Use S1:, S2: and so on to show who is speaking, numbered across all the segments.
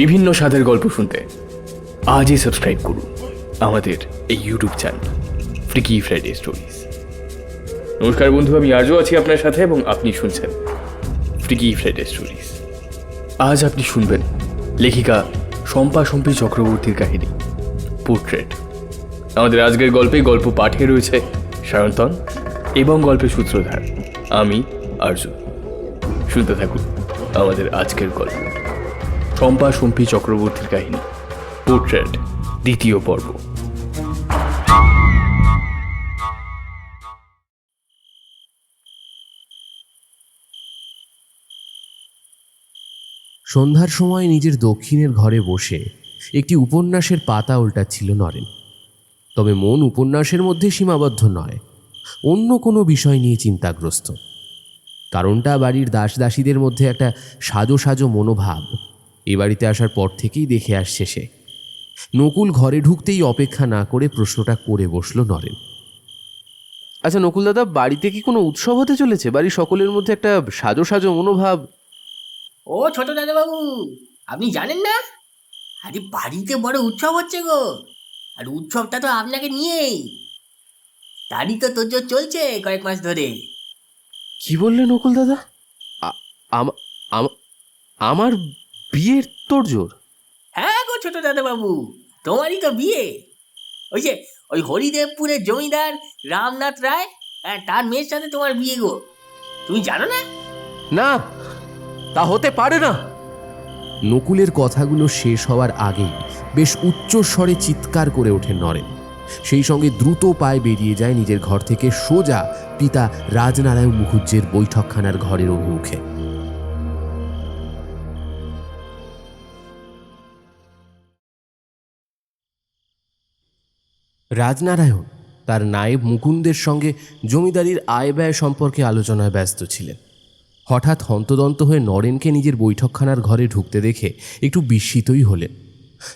S1: বিভিন্ন স্বাদের গল্প শুনতে আজই সাবস্ক্রাইব করুন আমাদের এই YouTube channel freaky Friday stories. নমস্কার বন্ধু, আমি আজও আছি আপনার সাথে এবং আপনি শুনছেন ফ্রিকি ফ্রাইডে স্টোরিজ। আজ আপনি শুনবেন লেখিকা শম্পা চক্রবর্তীর কাহিনী পোর্ট্রেট। আমাদের আজকের গল্প পাঠে রয়েছে সায়ন্তন এবং গল্পের সূত্রধার আমি আর্জুন। শুনতে থাকুন আমাদের আজকের গল্প শম্পা চক্রবর্তীর কাহিনী পোর্ট্রেট দ্বিতীয় পর্ব।
S2: সন্ধ্যার সময় নিজের দক্ষিণের ঘরে বসে একটি উপন্যাসের পাতা উল্টাচ্ছিল নরেন। তবে মন উপন্যাসের মধ্যে সীমাবদ্ধ নয়, অন্য কোনো বিষয় নিয়ে চিন্তাগ্রস্ত। কারণটা বাড়ির দাসীদের মধ্যে একটা সাজো সাজো মনোভাব এ বাড়িতে আসার পর থেকেই দেখে আসছে সে। নকুল ঘরে ঢুকতেই অপেক্ষা না করে প্রশ্নটা করে বসল নরেন। আচ্ছা নকুল দাদা, বাড়িতে কি কোনো উৎসব হতে চলেছে? বাড়ির সকলের মধ্যে একটা সাজো সাজো মনোভাব।
S3: ও ছোট দাদাবাবু, আপনি জানেন না? আরে বাড়িতে বড় উৎসব হচ্ছে গো। আর উৎসবটা তো আপনাকে নিয়েই। তারই তো তোরজোর চলছে কয়েক মাস ধরে।
S2: কি বললেন নকুল দাদা? আমার বিয়ের তোড়জোড়?
S3: হ্যাঁ গো ছোট দাদাবাবু, তোমারই তো বিয়ে। ওই হরিদেবপুরের জমিদার রামনাথ রায়, হ্যাঁ, তার মেয়ের সাথে তোমার বিয়ে গো। তুমি জানো না?
S2: না, তা হতে পারে না। নকুলের কথাগুলো শেষ হওয়ার আগেই বেশ উচ্চ স্বরে চিৎকার করে ওঠেন নরেন। সেই সঙ্গে দ্রুত পায়ে বেরিয়ে যায় নিজের ঘর থেকে সোজা পিতা রাজনারায়ণ মুখুজ্জের বৈঠকখানার ঘরের অভিমুখে। রাজনারায়ণ তার নায়েব মুকুন্দের সঙ্গে জমিদারির আয় ব্যয় সম্পর্কে আলোচনায় ব্যস্ত ছিলেন। হঠাৎ হন্তদন্ত হয়ে নরেনকে নিজের বৈঠকখানার ঘরে ঢুকতে দেখে একটু বিস্মিতই হলেন।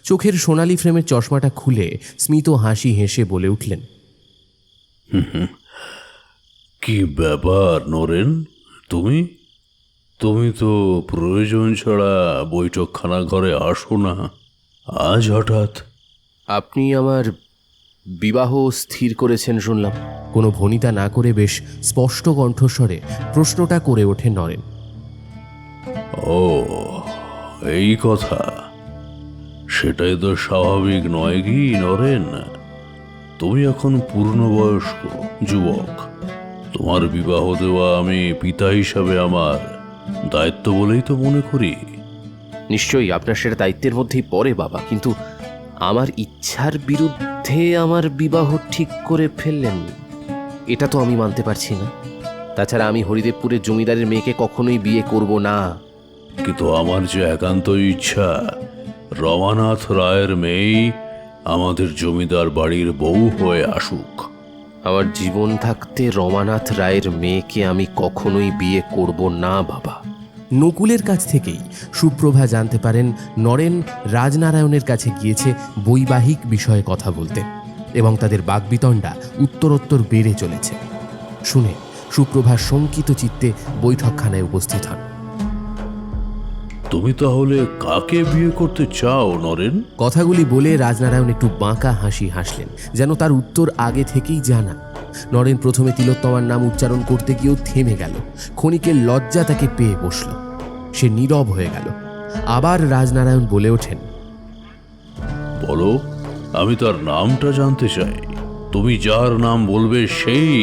S2: চোখের সোনালি ফ্রেমের চশমাটা খুলে স্মিত হাসি হেসে বলে উঠলেন,
S4: কি ব্যাপার নরেন, তুমি তুমি তো প্রয়োজন ছাড়া বৈঠকখানা ঘরে আসো না, আজ হঠাৎ?
S2: আপনি আমার বিবাহ স্থির করেছেন শুনলাম। কোনো ভনিতা না করে বেশ স্পষ্ট কণ্ঠস্বরে প্রশ্নটা করে ওঠে নরেন।
S4: ও, এই কথা। সেটাই তো স্বাভাবিক নয় কি নরেন? তুমি এখন পূর্ণবয়স্ক যুবক। তোমার বিবাহ দেওয়া আমি পিতা হিসাবে আমার দায়িত্ব বলেই তো মনে করি।
S2: নিশ্চয়ই আপনার সেটা দায়িত্বের মধ্যেই পড়ে বাবা, কিন্তু আমার ইচ্ছার বিরুদ্ধে আমার বিবাহ ঠিক করে ফেললেন, এটা তো আমি মানতে পারছি না। তাছাড়া আমি হরিদেবপুরের জমিদারের মেয়েকে কখনোই বিয়ে করব না।
S4: কিন্তু আমার যে একান্ত ইচ্ছা, রমানাথ রায়ের মেয়েই আমাদের জমিদার বাড়ির বউ হয়ে আসুক।
S2: আমার জীবন থাকতে রমানাথ রায়ের মেয়েকে আমি কখনোই বিয়ে করব না বাবা। নকুলের কাছ থেকেই সুপ্রভা জানতে পারেন নরেন রাজনারায়ণের কাছে গিয়েছে বৈবাহিক বিষয়ে কথা বলতে, এবং তাদের বাগবিতণ্ডা উত্তরোত্তর বেড়ে চলেছে। শুনে সুপ্রভা শঙ্কিত চিত্তে বৈঠকখানায় উপস্থিত হন।
S4: তুমি তাহলে কাকে বিয়ে করতে চাও নরেন?
S2: কথাগুলি বলে রাজনারায়ণ একটু বাঁকা হাসি হাসলেন, যেন তার উত্তর আগে থেকেই জানা। নরেন প্রথমে তিলোত্তমার নাম উচ্চারণ করতে গিয়েও থেমে গেল। ক্ষণিকের লজ্জা তাকে পেয়ে বসল, সে নীরব হয়ে গেল। আবার রাজনারায়ণ বলে ওঠেন,
S4: বলো, আমি তার নামটা জানতে চাই। তুমি যার নাম বলবে সেই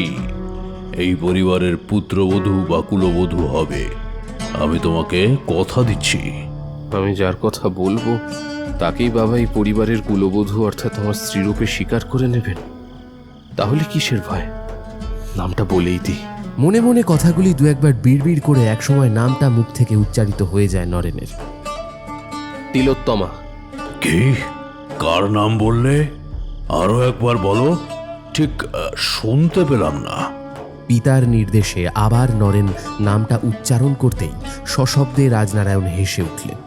S4: এই পরিবারের পুত্রবধূ বা কুলবধূ হবে, আমি তোমাকে কথা দিচ্ছি।
S2: আমি যার কথা বলবো তাকেই বাবা এই পরিবারের কুলবধূ অর্থাৎ আমার স্ত্রীরূপে স্বীকার করে নেবেন। তাহলে কিসের ভয়? নামটা বলেই দিই। মনে মনে কথাগুলি দু একবার বিড়বিড় করে একসময় নামটা মুখ থেকে উচ্চারিত হয়ে যায় নরেনের। তিলোত্তমা।
S4: কি? কার নাম বললে? আরো একবার বলো, ঠিক শুনতে পেলাম না।
S2: পিতার নির্দেশে আবার নরেন নামটা উচ্চারণ করতেই সশব্দে রাজনারায়ণ হেসে উঠলেন।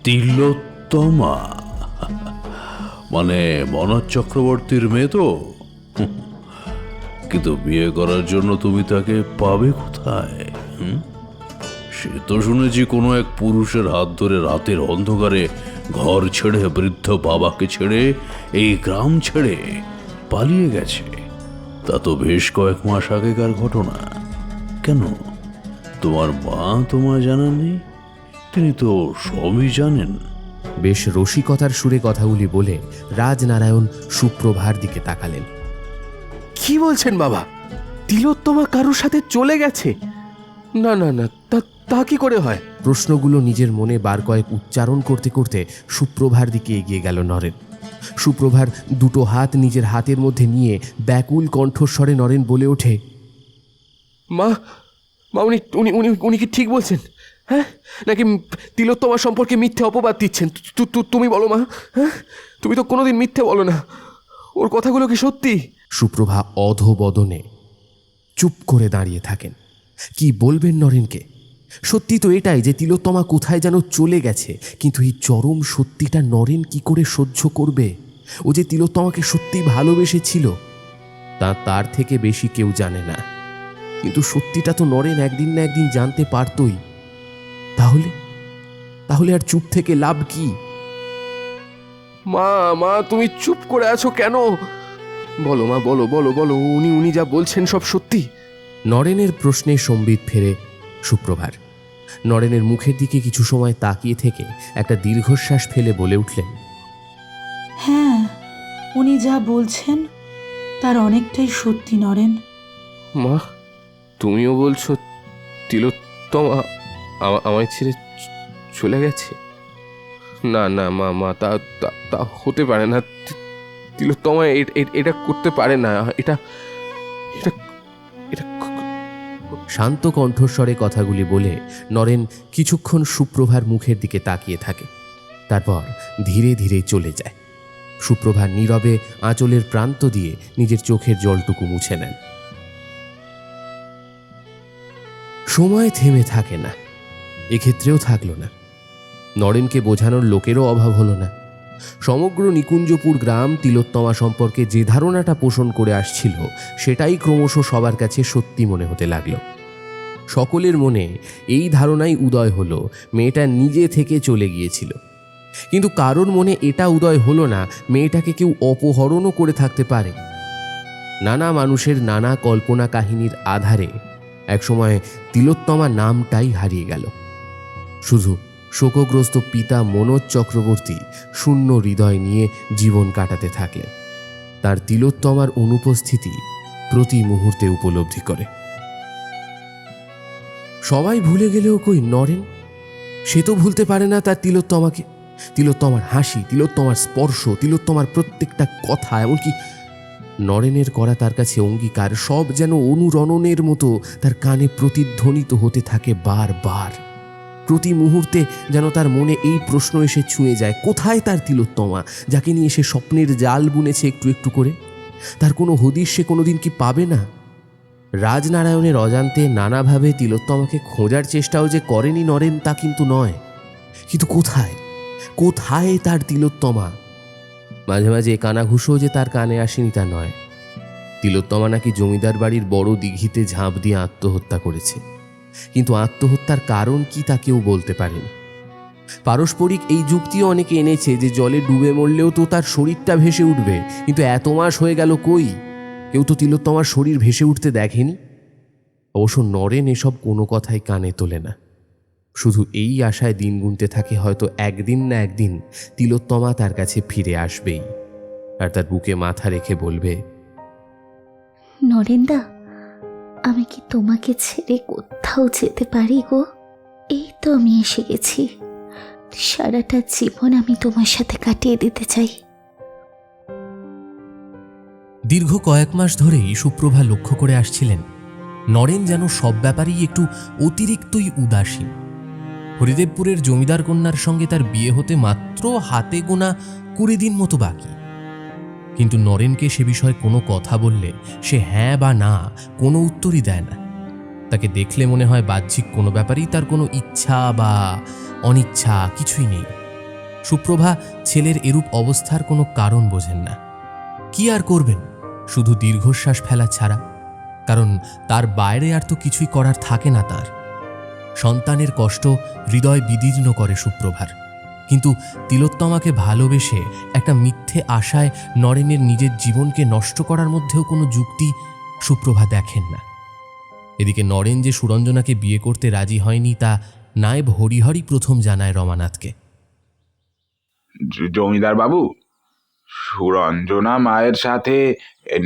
S4: তিলোত্তমা মানে মনোজ চক্রবর্তীর মেয়ে তো? কিন্তু বিয়ে করার জন্য তুমি তাকে পাবে কোথায়? সে তো শুনেছি কোনো এক পুরুষের হাত ধরে রাতের অন্ধকারে ঘর ছেড়ে বৃদ্ধ বাবাকে ছেড়ে এই গ্রাম ছেড়ে পালিয়ে গেছে। তা তো বেশ কয়েক মাস আগেকার ঘটনা। কেন, তোমার মা তোমায় জানাননি? তিনি তো সবই জানেন।
S2: বেশ রসিকতার সুরে কথাগুলি বলে রাজনারায়ণ সুপ্রভার দিকে তাকালেন।
S5: কি বলছেন বাবা? তিলোত্তমা কারোর সাথে চলে গেছে? না না না, তা কি করে হয়?
S2: প্রশ্নগুলো নিজের মনে বার কয়েক উচ্চারণ করতে করতে সুপ্রভার দিকে এগিয়ে গেল নরেন। সুপ্রভার দুটো হাত নিজের হাতের মধ্যে নিয়ে ব্যাকুল কণ্ঠস্বরে নরেন বলে ওঠে,
S5: মা মা উনি উনি উনি উনি কি ঠিক বলছেন? হ্যাঁ, নাকি তিলোত্তমা সম্পর্কে মিথ্যে অপবাদ দিচ্ছেন? তুমি বলো মা। হ্যাঁ, তুমি তো কোনোদিন মিথ্যে বলো না। ওর কথাগুলো কি সত্যি?
S2: সুপ্রভা অধোবদনে চুপ করে দাঁড়িয়ে থাকেন। কি বলবেন নরেনকে? সত্যি তো এটাই যে তিলোত্তমা কোথায় যেন চলে গেছে, কিন্তু এই চরম সত্যিটা নরেন কি করে সহ্য করবে? ও যে তিলোত্তমাকে সত্যি ভালোবেসেছিল তা তার থেকে বেশি কেউ জানে না, কিন্তু সত্যিটা তো নরেন একদিন না একদিন জানতে পারতই। তাহলে তাহলে আর চুপ থেকে লাভ কি?
S5: মা মা তুমি চুপ করে আছো কেন? বলো মা, বলো বলো বলো, উনি যা বলছেন সব সত্যি?
S2: নরেনের প্রশ্নে সম্বিত ফেরে সুপ্রভার। নরেনের মুখের দিকে কিছু সময় তাকিয়ে থেকে একটা দীর্ঘশ্বাস ফেলে বলে উঠলেন,
S6: হ্যাঁ, উনি যা বলছেন তার অনেকটাই সত্যি নরেন।
S5: মা, তুমিও বলছো তিলোত্তমা আমায় ছেড়ে চলে গেছে? না না মা মা, তা তা হতে পারে না। তিলোত্তমা এটা করতে পারে না। এটা এটা এটা
S2: শান্ত কণ্ঠস্বরে কথাগুলি বলে নরেন কিছুক্ষণ সুপ্রভার মুখের দিকে তাকিয়ে থাকে, তারপর ধীরে ধীরে চলে যায়। সুপ্রভার নীরবে আঁচলের প্রান্ত দিয়ে নিজের চোখের জলটুকু মুছে নেন। সময় থেমে থাকে না, এক্ষেত্রেও থাকলো না। নরেনকে বোঝানোর লোকেরও অভাব হলো না। সমগ্র নিকুঞ্জপুর গ্রাম তিলোত্তমা সম্পর্কে যে ধারণাটা পোষণ করে আসছিল সেটাই ক্রমশ সবার কাছে সত্যি মনে হতে লাগলো। সকলের মনে এই ধারণাই উদয় হলো মেয়েটা নিজে থেকে চলে গিয়েছিল, কিন্তু কারোর মনে এটা উদয় হলো না মেয়েটাকে কেউ অপহরণও করে থাকতে পারে। নানা মানুষের নানা কল্পনা কাহিনীর আধারে একসময় তিলোত্তমা নামটাই হারিয়ে গেল। শুধু শোকগ্রস্ত পিতা মনোজ চক্রবর্তী শূন্য হৃদয় নিয়ে জীবন কাটাতে থাকলেন। তার তিলোত্তমার অনুপস্থিতি প্রতি মুহূর্তে উপলব্ধি করে। সবাই ভুলে গেলেও কই নরেন? সে তো ভুলতে পারে না তার তিলোত্তমাকে। তিলোত্তমার হাসি, তিলোত্তমার স্পর্শ, তিলোত্তমার প্রত্যেকটা কথা, এমনকি নরেনের করা তার কাছে অঙ্গীকার, সব যেন অনুরণনের মতো তার কানে প্রতিধ্বনিত হতে থাকে বারবার। প্রতি মুহূর্তে যেন তার মনে এই প্রশ্ন এসে ছুঁয়ে যায়, কোথায় তার তিলোত্তমা, যাকে নিয়ে সে স্বপ্নের জাল বুনেছে একটু একটু করে? তার কোনো হদিশ সে কোনোদিন কি পাবে না? রাজনারায়ণের অজান্তে নানাভাবে তিলোত্তমাকে খোঁজার চেষ্টাও যে করেনি নরেন তা কিন্তু নয়, কিন্তু কোথায় কোথায় তার তিলোত্তমা? মাঝে মাঝে কানাঘুষো যে তার কানে আসেনি তা নয়। তিলোত্তমা নাকি জমিদার বাড়ির বড় দিঘিতে ঝাঁপ দিয়ে আত্মহত্যা করেছে, কিন্তু আত্মহত্যার কারণ কি তা কেউ বলতে পারেনি। পারস্পরিক এই যুক্তিও অনেকে এনেছে যে জলে ডুবে মরলেও তো তার শরীরটা ভেসে উঠবে, কিন্তু এত মাস হয়ে গেল কই, কেউ তো তিলোত্তমার শরীর ভেসে উঠতে দেখেনি। অবশ্য নরেন এসব কোনো কথাই কানে তোলে না, শুধু এই আশায় দিন গুনতে থাকে হয়তো একদিন না একদিন তিলোত্তমা তার কাছে ফিরে আসবেই, আর তার বুকে মাথা রেখে বলবে,
S7: নরেন্দা, আমি কি তোমাকে ছেড়ে কোথাও যেতে পারি গো? এই তো আমি এসে গেছি, সারাটা জীবন আমি তোমার সাথে কাটিয়ে দিতে চাই।
S2: দীর্ঘ কয়েক মাস ধরেই সুপ্রভা লক্ষ্য করে আসছিলেন নরেন যেন সব ব্যাপারেই একটু অতিরিক্তই উদাসীন। হরিদেবপুরের জমিদার কন্যার সঙ্গে তার বিয়ে হতে মাত্র হাতে গোনা 20 দিন মতো বাকি, কিন্তু নরেনকে সে বিষয়ে কোনো কথা বললে সে হ্যাঁ বা না কোনো উত্তরই দেয় না। তাকে দেখলে মনে হয় বাহ্যিক কোনো ব্যাপারেই তার কোনো ইচ্ছা বা অনিচ্ছা কিছুই নেই। সুপ্রভা ছেলের এরূপ অবস্থার কোনো কারণ বোঝেন না। কি আর করবেন, শুধু দীর্ঘশ্বাস ফেলা ছাড়া, কারণ তার বাইরে আর তো কিছুই করার থাকে না তার। সন্তানের কষ্ট হৃদয় বিদীর্ণ করে সুপ্রভার। কিন্তু তিলোত্তমাকে ভালোবেসে একটা মিথ্যে আশায় নরেনের নিজের জীবনকে নষ্ট করার মধ্যেও কোনো যুক্তি সুপ্রভা দেখেন না। এদিকে নরেন যে সুরঞ্জনাকে বিয়ে করতে রাজি হয়নি তা নায়েব হরিহরই প্রথম জানায় রমানাথকে।
S8: জমিদার বাবু, সুরঞ্জনা মায়ের সাথে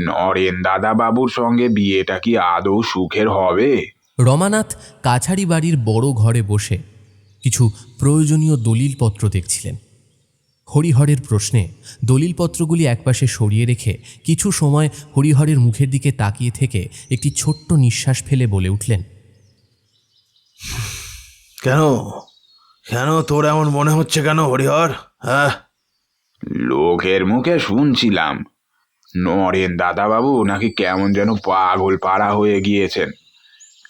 S8: নরেন দাদা বাবুর সঙ্গে বিয়েটা কি আদৌ সুখের হবে?
S2: রমানাথ কাছারি বাড়ির বড় ঘরে বসে কিছু প্রয়োজনীয় দলিলপত্র দেখছিলেন। হরিহরের প্রশ্নে দলিলপত্রগুলি একপাশে সরিয়ে রেখে কিছু সময় হরিহরের মুখের দিকে তাকিয়ে থেকে একটি ছোট্ট নিঃশ্বাস ফেলে বলে উঠলেন,
S9: কেন কেন তোর এমন মনে হচ্ছে কেন হরিহর? হ্যাঁ,
S8: লোকের মুখে শুনছিলাম নরেন দাদা বাবু নাকি কেমন যেন পাগল পাড়া হয়ে গিয়েছেন।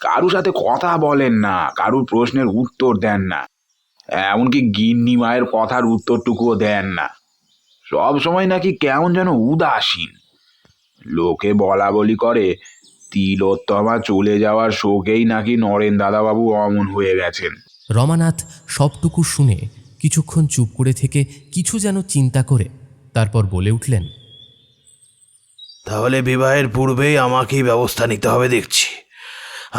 S8: কারুর সাথে কথা বলেন না, কারুর প্রশ্নের উত্তর দেন না, এমনকি গিন্নি মায়ের কথার উত্তরটুকুও দেন না। সব সময় নাকি কেমন যেন উদাসীন। লোকে বলা বলি করে তিলোত্তমা চলে যাওয়ার শোকেই নাকি নরেন দাদাবাবু অমন হয়ে গেছেন।
S2: রমানাথ সবটুকু শুনে কিছুক্ষণ চুপ করে থেকে কিছু যেন চিন্তা করে তারপর বলে উঠলেন,
S9: তাহলে বিবাহের পূর্বেই আমাকেই ব্যবস্থা নিতে হবে দেখছি।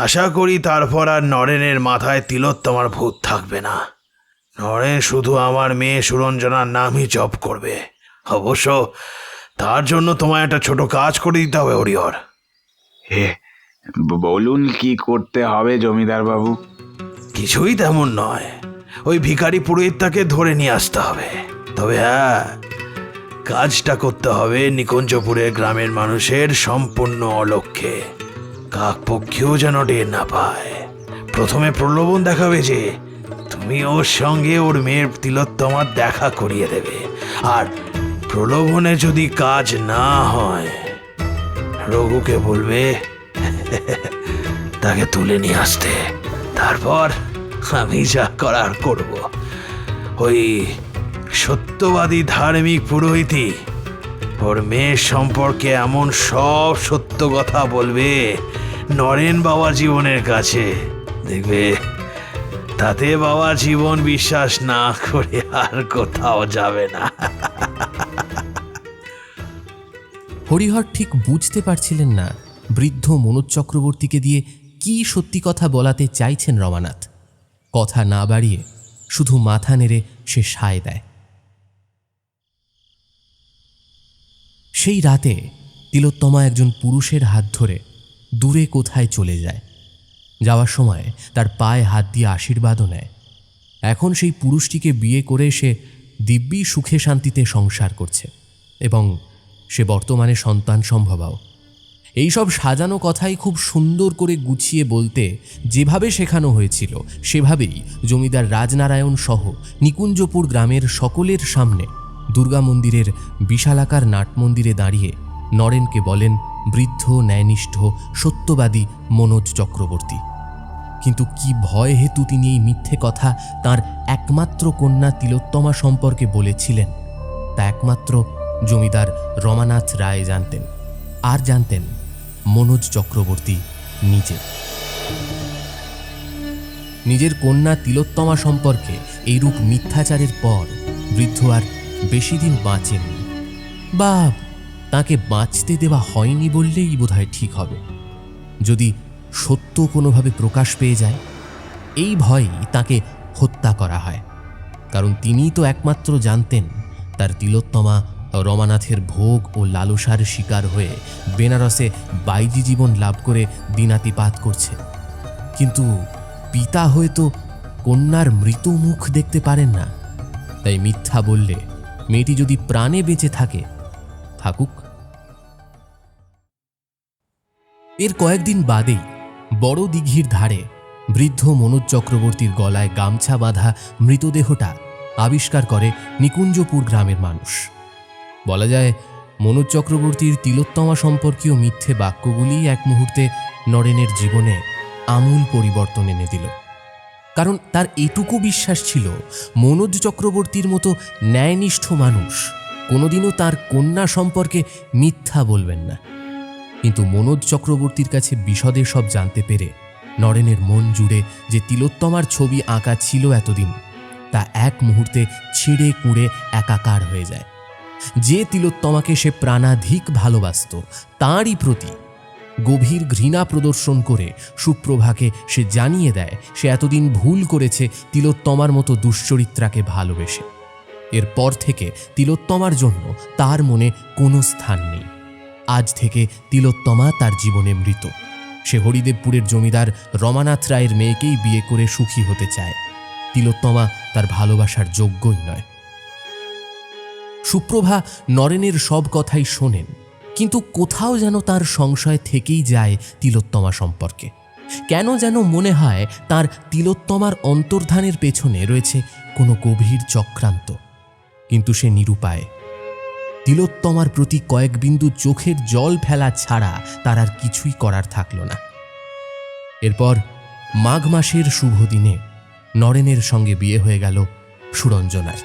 S9: আশা করি তারপর আর নরেনের মাথায় তিলোত্তমার ভূত থাকবে না। নরেন শুধু আমার মেয়ে সুরঞ্জনার নামই জপ করবে। অবশ্য তার জন্য তোমায় একটা ছোট কাজ করে দিতে হবে হরিহর।
S8: হে, বলুন কি করতে হবে জমিদার বাবু?
S9: কিছুই তেমন নয়, ওই ভিখারি পুরোহিতটাকে ধরে নিয়ে আসতে হবে। তবে হ্যাঁ, কাজটা করতে হবে নিকুঞ্জপুরের গ্রামের মানুষের সম্পূর্ণ অলক্ষ্যে। কাকপক্ষীও যেন টের না পায়। প্রথমে প্রলোভন দেখাবে যে তুমি ওর সঙ্গে ওর মেয়ের তিলোত্তমার দেখা করিয়ে দেবে, আর প্রলোভনে যদি কাজ না হয় রঘুকে বলবে তাকে তুলে নিয়ে আসতে। তারপর আমি যা করার করব। ওই সত্যবাদী ধার্মিক পুরোহিতই ওর মেয়ের সম্পর্কে এমন সব সত্য কথা বলবে নরেন বাবা জীবনের কাছে। দেখবে তাতে বাবা জীবন বিশ্বাস না করে আর কোথাও যাবে না।
S2: হরিহর ঠিক বুঝতে পারছিলেন না বৃদ্ধ মনোজ চক্রবর্তীকে দিয়ে কি সত্যি কথা বলাতে চাইছেন রমানাথ। কথা না বাড়িয়ে শুধু মাথা নেড়ে সে সায় দেয়। সেই রাতে তিলোত্তমা একজন পুরুষের হাত ধরে দূরে কোথায় চলে যায়। যাওয়ার সময় তার পায়ে হাত দিয়ে আশীর্বাদও নেয়। এখন সেই পুরুষটিকে বিয়ে করে সে দিব্যি সুখে শান্তিতে সংসার করছে এবং সে বর্তমানে সন্তান সম্ভবাও। এইসব সাজানো কথাই খুব সুন্দর করে গুছিয়ে বলতে যেভাবে শেখানো হয়েছিল সেভাবেই জমিদার রাজনারায়ণ সহ নিকুঞ্জপুর গ্রামের সকলের সামনে দুর্গা মন্দিরের বিশালাকার নাটমন্দিরে দাঁড়িয়ে নরেনকে বলেন বৃদ্ধ ন্যায়নিষ্ঠ সত্যবাদী মনোজ চক্রবর্তী। কিন্তু কি ভয় হেতু তিনি এই মিথ্যে কথা তার একমাত্র কন্যা তিলোত্তমা সম্পর্কে বলেছিলেন তা একমাত্র জমিদার রমানাথ রায় জানতেন, আর জানতেন মনোজ চক্রবর্তী নিজে। নিজের কন্যা তিলোত্তমা সম্পর্কে এইরূপ মিথ্যাচারের পর বৃদ্ধ আর বেশি দিন বাঁচেননি, বা তাকে বাঁচতে দেওয়া হয়নি বললেই বোধহয় ঠিক হবে। যদি সত্য কোনোভাবে প্রকাশ পেয়ে যায় এই ভয়েই তাকে হত্যা করা হয়, কারণ তিনিই তো একমাত্র জানতেন তার তিলোত্তমা রমানাথের ভোগ ও লালসার শিকার হয়ে বেনারসে বাইজি জীবন লাভ করে দিনাতিপাত করছে। কিন্তু পিতা হয়তো কন্যার মৃত মুখ দেখতে পারেন না, তাই মিথ্যা বললে মেয়েটি যদি প্রাণে বেঁচে থাকে থাকুক। এর কয়েকদিন বাদেই বড় দিঘির ধারে বৃদ্ধ মনোজ চক্রবর্তীর গলায় গামছা বাঁধা মৃতদেহটা আবিষ্কার করে নিকুঞ্জপুর গ্রামের মানুষ। বলা যায় মনোজ চক্রবর্তীর তিলোত্তমা সম্পর্কীয় মিথ্যে বাক্যগুলি এক মুহূর্তে নরেনের জীবনে আমূল পরিবর্তন এনে দিল। কারণ তার এটুকু বিশ্বাস ছিল মনোজ চক্রবর্তীর মতো ন্যায়নিষ্ঠ মানুষ কোনোদিনও তার কন্যা সম্পর্কে মিথ্যা বলবেন না। কিন্তু মনোজ চক্রবর্তীর কাছে বিশদে সব জানতে পেরে নরেনের মন জুড়ে যে তিলোত্তমার ছবি আঁকা ছিল এতদিন, তা এক মুহূর্তে ছিঁড়ে কুঁড়ে একাকার হয়ে যায়। যে তিলোত্তমাকে সে প্রাণাধিক ভালোবাসত, তাঁরই প্রতি গভীর ঘৃণা প্রদর্শন করে সুপ্রভাকে সে জানিয়ে দেয় সে এতদিন ভুল করেছে তিলোত্তমার মতো দুশ্চরিত্রাকে ভালোবেসে। এরপর থেকে তিলোত্তমার জন্য তার মনে কোনো স্থান নেই। আজ থেকে তিলোত্তমা তার জীবনে মৃত। সে হরিদেবপুরের জমিদার রমানাথ রায়ের মেয়েকেই বিয়ে করে সুখী হতে চায়। তিলোত্তমা তার ভালোবাসার যোগ্যই নয়। সুপ্রভা নরেনের সব কথাই শোনেন, কিন্তু কোথাও যেন তার সংশয় থেকেই যায় তিলোত্তমা সম্পর্কে। কেন যেন মনে হয় তার তিলোত্তমার অন্তর্ধানের পেছনে রয়েছে কোনো গভীর চক্রান্ত। কিন্তু সে নিরুপায়। তিলোত্তমার প্রতি কয়েক বিন্দু চোখের জল ফেলা ছাড়া তার আর কিছুই করার থাকল না। এরপর মাঘ মাসের শুভ দিনে নরেনের সঙ্গে বিয়ে হয়ে গেল সুরঞ্জনার।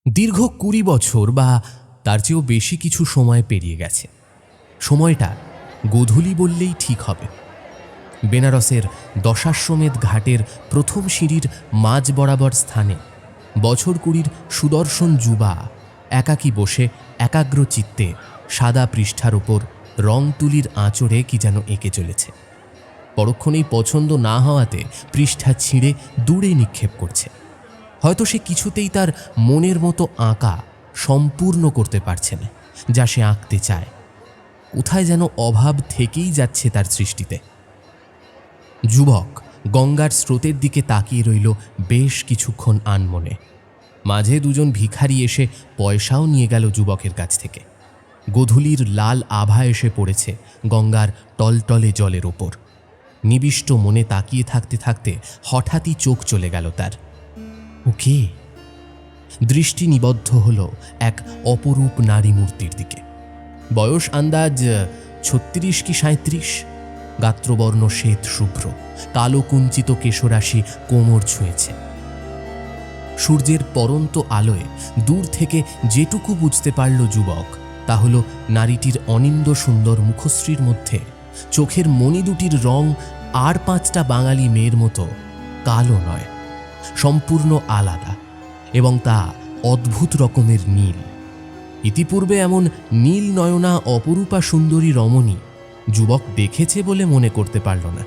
S2: দীর্ঘ 20 বছর বা তার চেয়েও বেশি কিছু সময় পেরিয়ে গেছে। সময়টা গোধূলি বললেই ঠিক হবে। বেনারসের দশাশ্বমেধ ঘাটের প্রথম সিঁড়ির মাঝ বরাবর স্থানে বছর 20 সুদর্শন যুবা একাকী বসে একাগ্র চিত্তে সাদা পৃষ্ঠার উপর রং তুলির আঁচড়ে কি যেন এঁকে চলেছে। পরক্ষণেই পছন্দ না হওয়াতে পৃষ্ঠা ছিঁড়ে দূরে নিক্ষেপ করছে। হয়তো সে কিছুতেই তার মনের মতো আঁকা সম্পূর্ণ করতে পারছে না, যা সে আঁকতে চায়। কোথায় যেন অভাব থেকেই যাচ্ছে তার সৃষ্টিতে। যুবক গঙ্গার স্রোতের দিকে তাকিয়ে রইল বেশ কিছুক্ষণ আনমনে। মাঝে দুজন ভিখারি এসে পয়সাও নিয়ে গেল যুবকের কাছ থেকে। গোধূলির লাল আভা এসে পড়েছে গঙ্গার টলটলে জলের ওপর। নিবিষ্ট মনে তাকিয়ে থাকতে থাকতে হঠাৎই চোখ চলে গেল তার। ওকে দৃষ্টি নিবদ্ধ হল এক অপরূপ নারী মূর্তির দিকে। বয়স আন্দাজ 36 কি 37। গাত্রবর্ণ শ্বেত শুভ্র, কালো কুঞ্চিত কেশরাশি কোমর ছুঁয়েছে। সূর্যের পরন্ত আলোয় দূর থেকে যেটুকু বুঝতে পারল যুবক, তা হল নারীটির অনিন্দ সুন্দর মুখশ্রীর মধ্যে চোখের মণি দুটির রং আর 5টা বাঙালি মেয়ের মতো কালো নয়, সম্পূর্ণ আলাদা, এবং তা অদ্ভুত রকমের নীল। ইতিপূর্বে এমন নীল নয়না অপরূপা সুন্দরী রমণী যুবক দেখেছে বলে মনে করতে পারল না।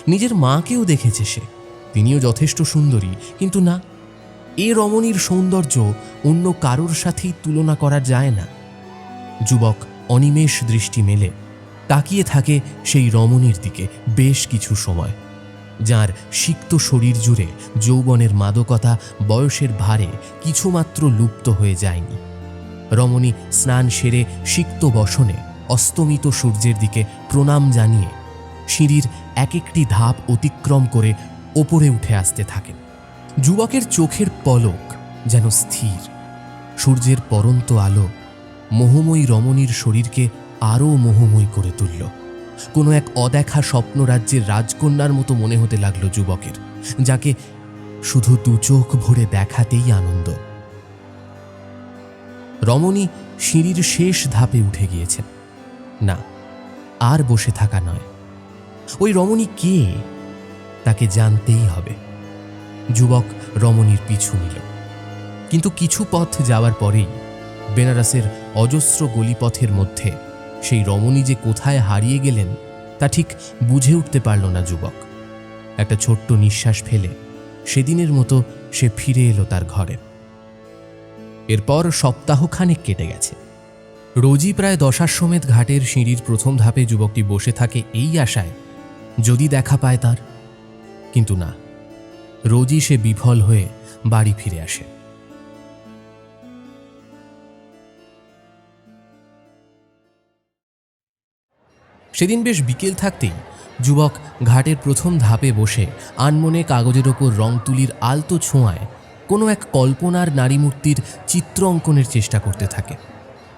S2: নিজের মাকেও দেখেছে সে, তিনিও যথেষ্ট সুন্দরী, কিন্তু না, এ রমণীর সৌন্দর্য অন্য কারোর সাথেই তুলনা করা যায় না। যুবক অনিমেষ দৃষ্টি মেলে তাকিয়ে থাকে সেই রমণীর দিকে বেশ কিছু সময়, যার সিক্ত শরীর জুড়ে যৌবনের মাদকতা বয়সের ভারে কিছুমাত্র লুপ্ত হয়ে যায়নি। রমণী স্নান সেরে সিক্ত বসনে অস্তমিত সূর্যের দিকে প্রণাম জানিয়ে সিঁড়ির এক একটি ধাপ অতিক্রম করে ওপরে উঠে আসতে থাকেন। যুবকের চোখের পলক যেন স্থির। সূর্যের পরন্ত আলো মোহময়ী রমণীর শরীরকে আরও মোহময়ী করে তুলল। কোনো এক অদেখা স্বপ্নরাজ্যের রাজকন্যার মতো মনে হতে লাগলো যুবকের, যাকে শুধু দু চোখ ভরে দেখাতেই আনন্দ। রমণী সিঁড়ির শেষ ধাপে উঠে গিয়েছেন। না, আর বসে থাকা নয়। ওই রমণী কে, তাকে জানতেই হবে। যুবক রমণীর পিছু নিল, কিন্তু কিছু পথ যাওয়ার পরেই বেনারসের অজস্র গলিপথের মধ্যে সেই রমণী যে কোথায় হারিয়ে গেলেন তা ঠিক বুঝে উঠতে পারল না যুবক। একটা ছোট্ট নিঃশ্বাস ফেলে সেদিনের মতো সে ফিরে এলো তার ঘরে। এরপর সপ্তাহখানেক কেটে গেছে। রোজই প্রায় দশাশ্বমেধ ঘাটের সিঁড়ির প্রথম ধাপে যুবকটি বসে থাকে এই আশায় যদি দেখা পায় তার, কিন্তু না, রোজই সে বিফল হয়ে বাড়ি ফিরে আসে। সেদিন বেশ বিকেল থাকতেই যুবক ঘাটের প্রথম ধাপে বসে আনমনে কাগজের ওপর রং তুলির আলতো ছোঁয়ায় কোনো এক কল্পনার নারী মূর্তির চিত্র অঙ্কনের চেষ্টা করতে থাকে।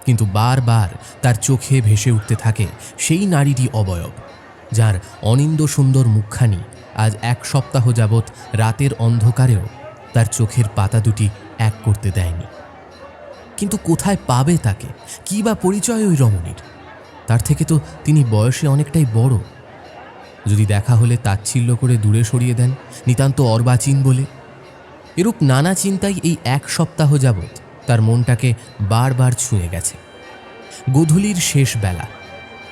S2: কিন্তু বারবার তার চোখে ভেসে উঠতে থাকে সেই নারীরই অবয়ব, যার অনিন্দ সুন্দর মুখখানি আজ 1 সপ্তাহ যাবৎ রাতের অন্ধকারেও তার চোখের পাতা দুটি এক করতে দেয়নি। কিন্তু কোথায় পাবে তাকে? কী বা পরিচয় ওই রমণীর? তার থেকে তো তিনি বয়সে অনেকটাই বড়। যদি দেখা হলে তাচ্ছিল্য করে দূরে সরিয়ে দেন নিতান্ত অর্বাচীন বলে। এরূপ নানা চিন্তাই এই 1 সপ্তাহ যাবৎ তার মনটাকে বারবার ছুঁয়ে গেছে। গোধূলির শেষ বেলা,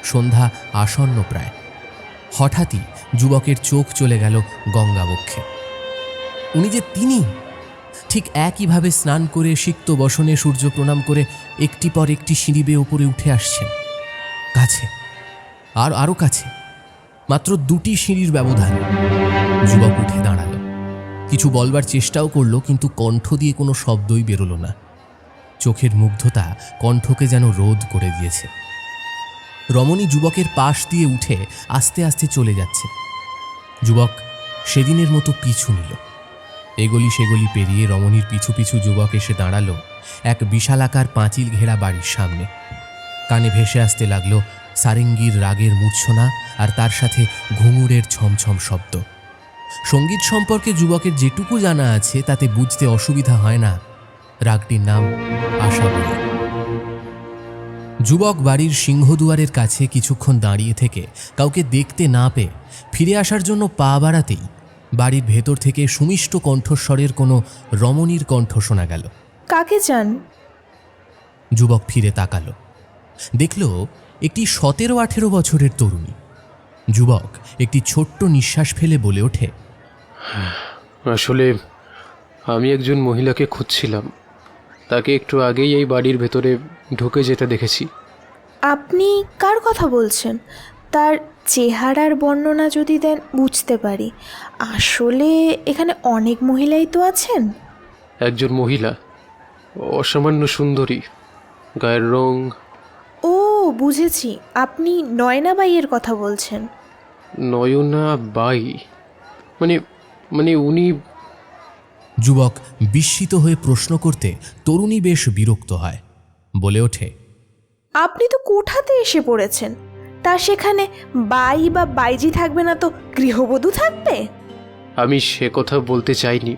S2: সন্ধ্যা আসন্ন প্রায়। হঠাৎই যুবকের চোখ চলে গেল গঙ্গাবক্ষে। উনি যে তিনি! ঠিক একইভাবে স্নান করে সিক্ত বসনে সূর্য প্রণাম করে একটি পর একটি সিঁড়ি বেয়ে উপরে উঠে আসছেন। কাছে, আর আরও কাছে, মাত্র 2টি সিঁড়ির ব্যবধান। যুবক উঠে দাঁড়ালো, কিছু বলবার চেষ্টাও করলো, কিন্তু কণ্ঠ দিয়ে কোনো শব্দই বেরোলো না। চোখের মুগ্ধতা কণ্ঠকে যেন রোধ করে দিয়েছে। রমণী যুবকের পাশ দিয়ে উঠে আস্তে আস্তে চলে যাচ্ছে। যুবক সেদিনের মতো পিছু নিল। এগলি সেগলি পেরিয়ে রমণীর পিছু পিছু যুবক এসে দাঁড়ালো এক বিশালাকার পাঁচিল ঘেরা বাড়ির সামনে। কানে ভেসে আসতে লাগলো সারেঙ্গির রাগের মূর্ছনা, আর তার সাথে ঘুঙুরের ছমছম শব্দ। সঙ্গীত সম্পর্কে যুবকের যেটুকু জানা আছে তাতে বুঝতে অসুবিধা হয় না রাগটির নাম আশাবরী। যুবক বাড়ির সিংহদুয়ারের কাছে কিছুক্ষণ দাঁড়িয়ে থেকে কাউকে দেখতে না পেয়ে ফিরে আসার জন্য পা বাড়াতেই বাড়ির ভেতর থেকে সুমিষ্ট কণ্ঠস্বরের কোনো রমণীর কণ্ঠ শোনা গেল।
S10: কাকে চান?
S2: যুবক ফিরে তাকালো, দেখল একটি 17-18 বছরের তরুণী। যুবক একটি ছোট্ট নিঃশ্বাস ফেলে বলে ওঠে,
S5: আসলে আমি একজন মহিলাকে খুঁজছিলাম। তাকে একটু আগেই এই বাড়ির ভেতরে ঢুকে যেতে দেখেছি।
S10: আপনি কার কথা বলছেন? তার চেহারার বর্ণনা যদি দেন বুঝতে পারি। আসলে এখানে অনেক মহিলাই তো আছেন।
S5: একজন মহিলা, অসামান্য সুন্দরী, গায়ের রং।
S10: ও বুঝেছি, আপনি নয়না বাইয়ের কথা বলছেন।
S5: নয়না বাই? মানে উনি?
S2: যুবক বিস্মিত হয়ে প্রশ্ন করতে তরুণী বেশ বিরক্ত হয়, বলে ওঠে,
S10: আপনি তো কোঠাতে এসে পড়েছেন, তা সেখানে বাই বা বাইজি থাকবে না তো গৃহবধূ থাকবে?
S5: আমি সে কথা বলতে চাইনি।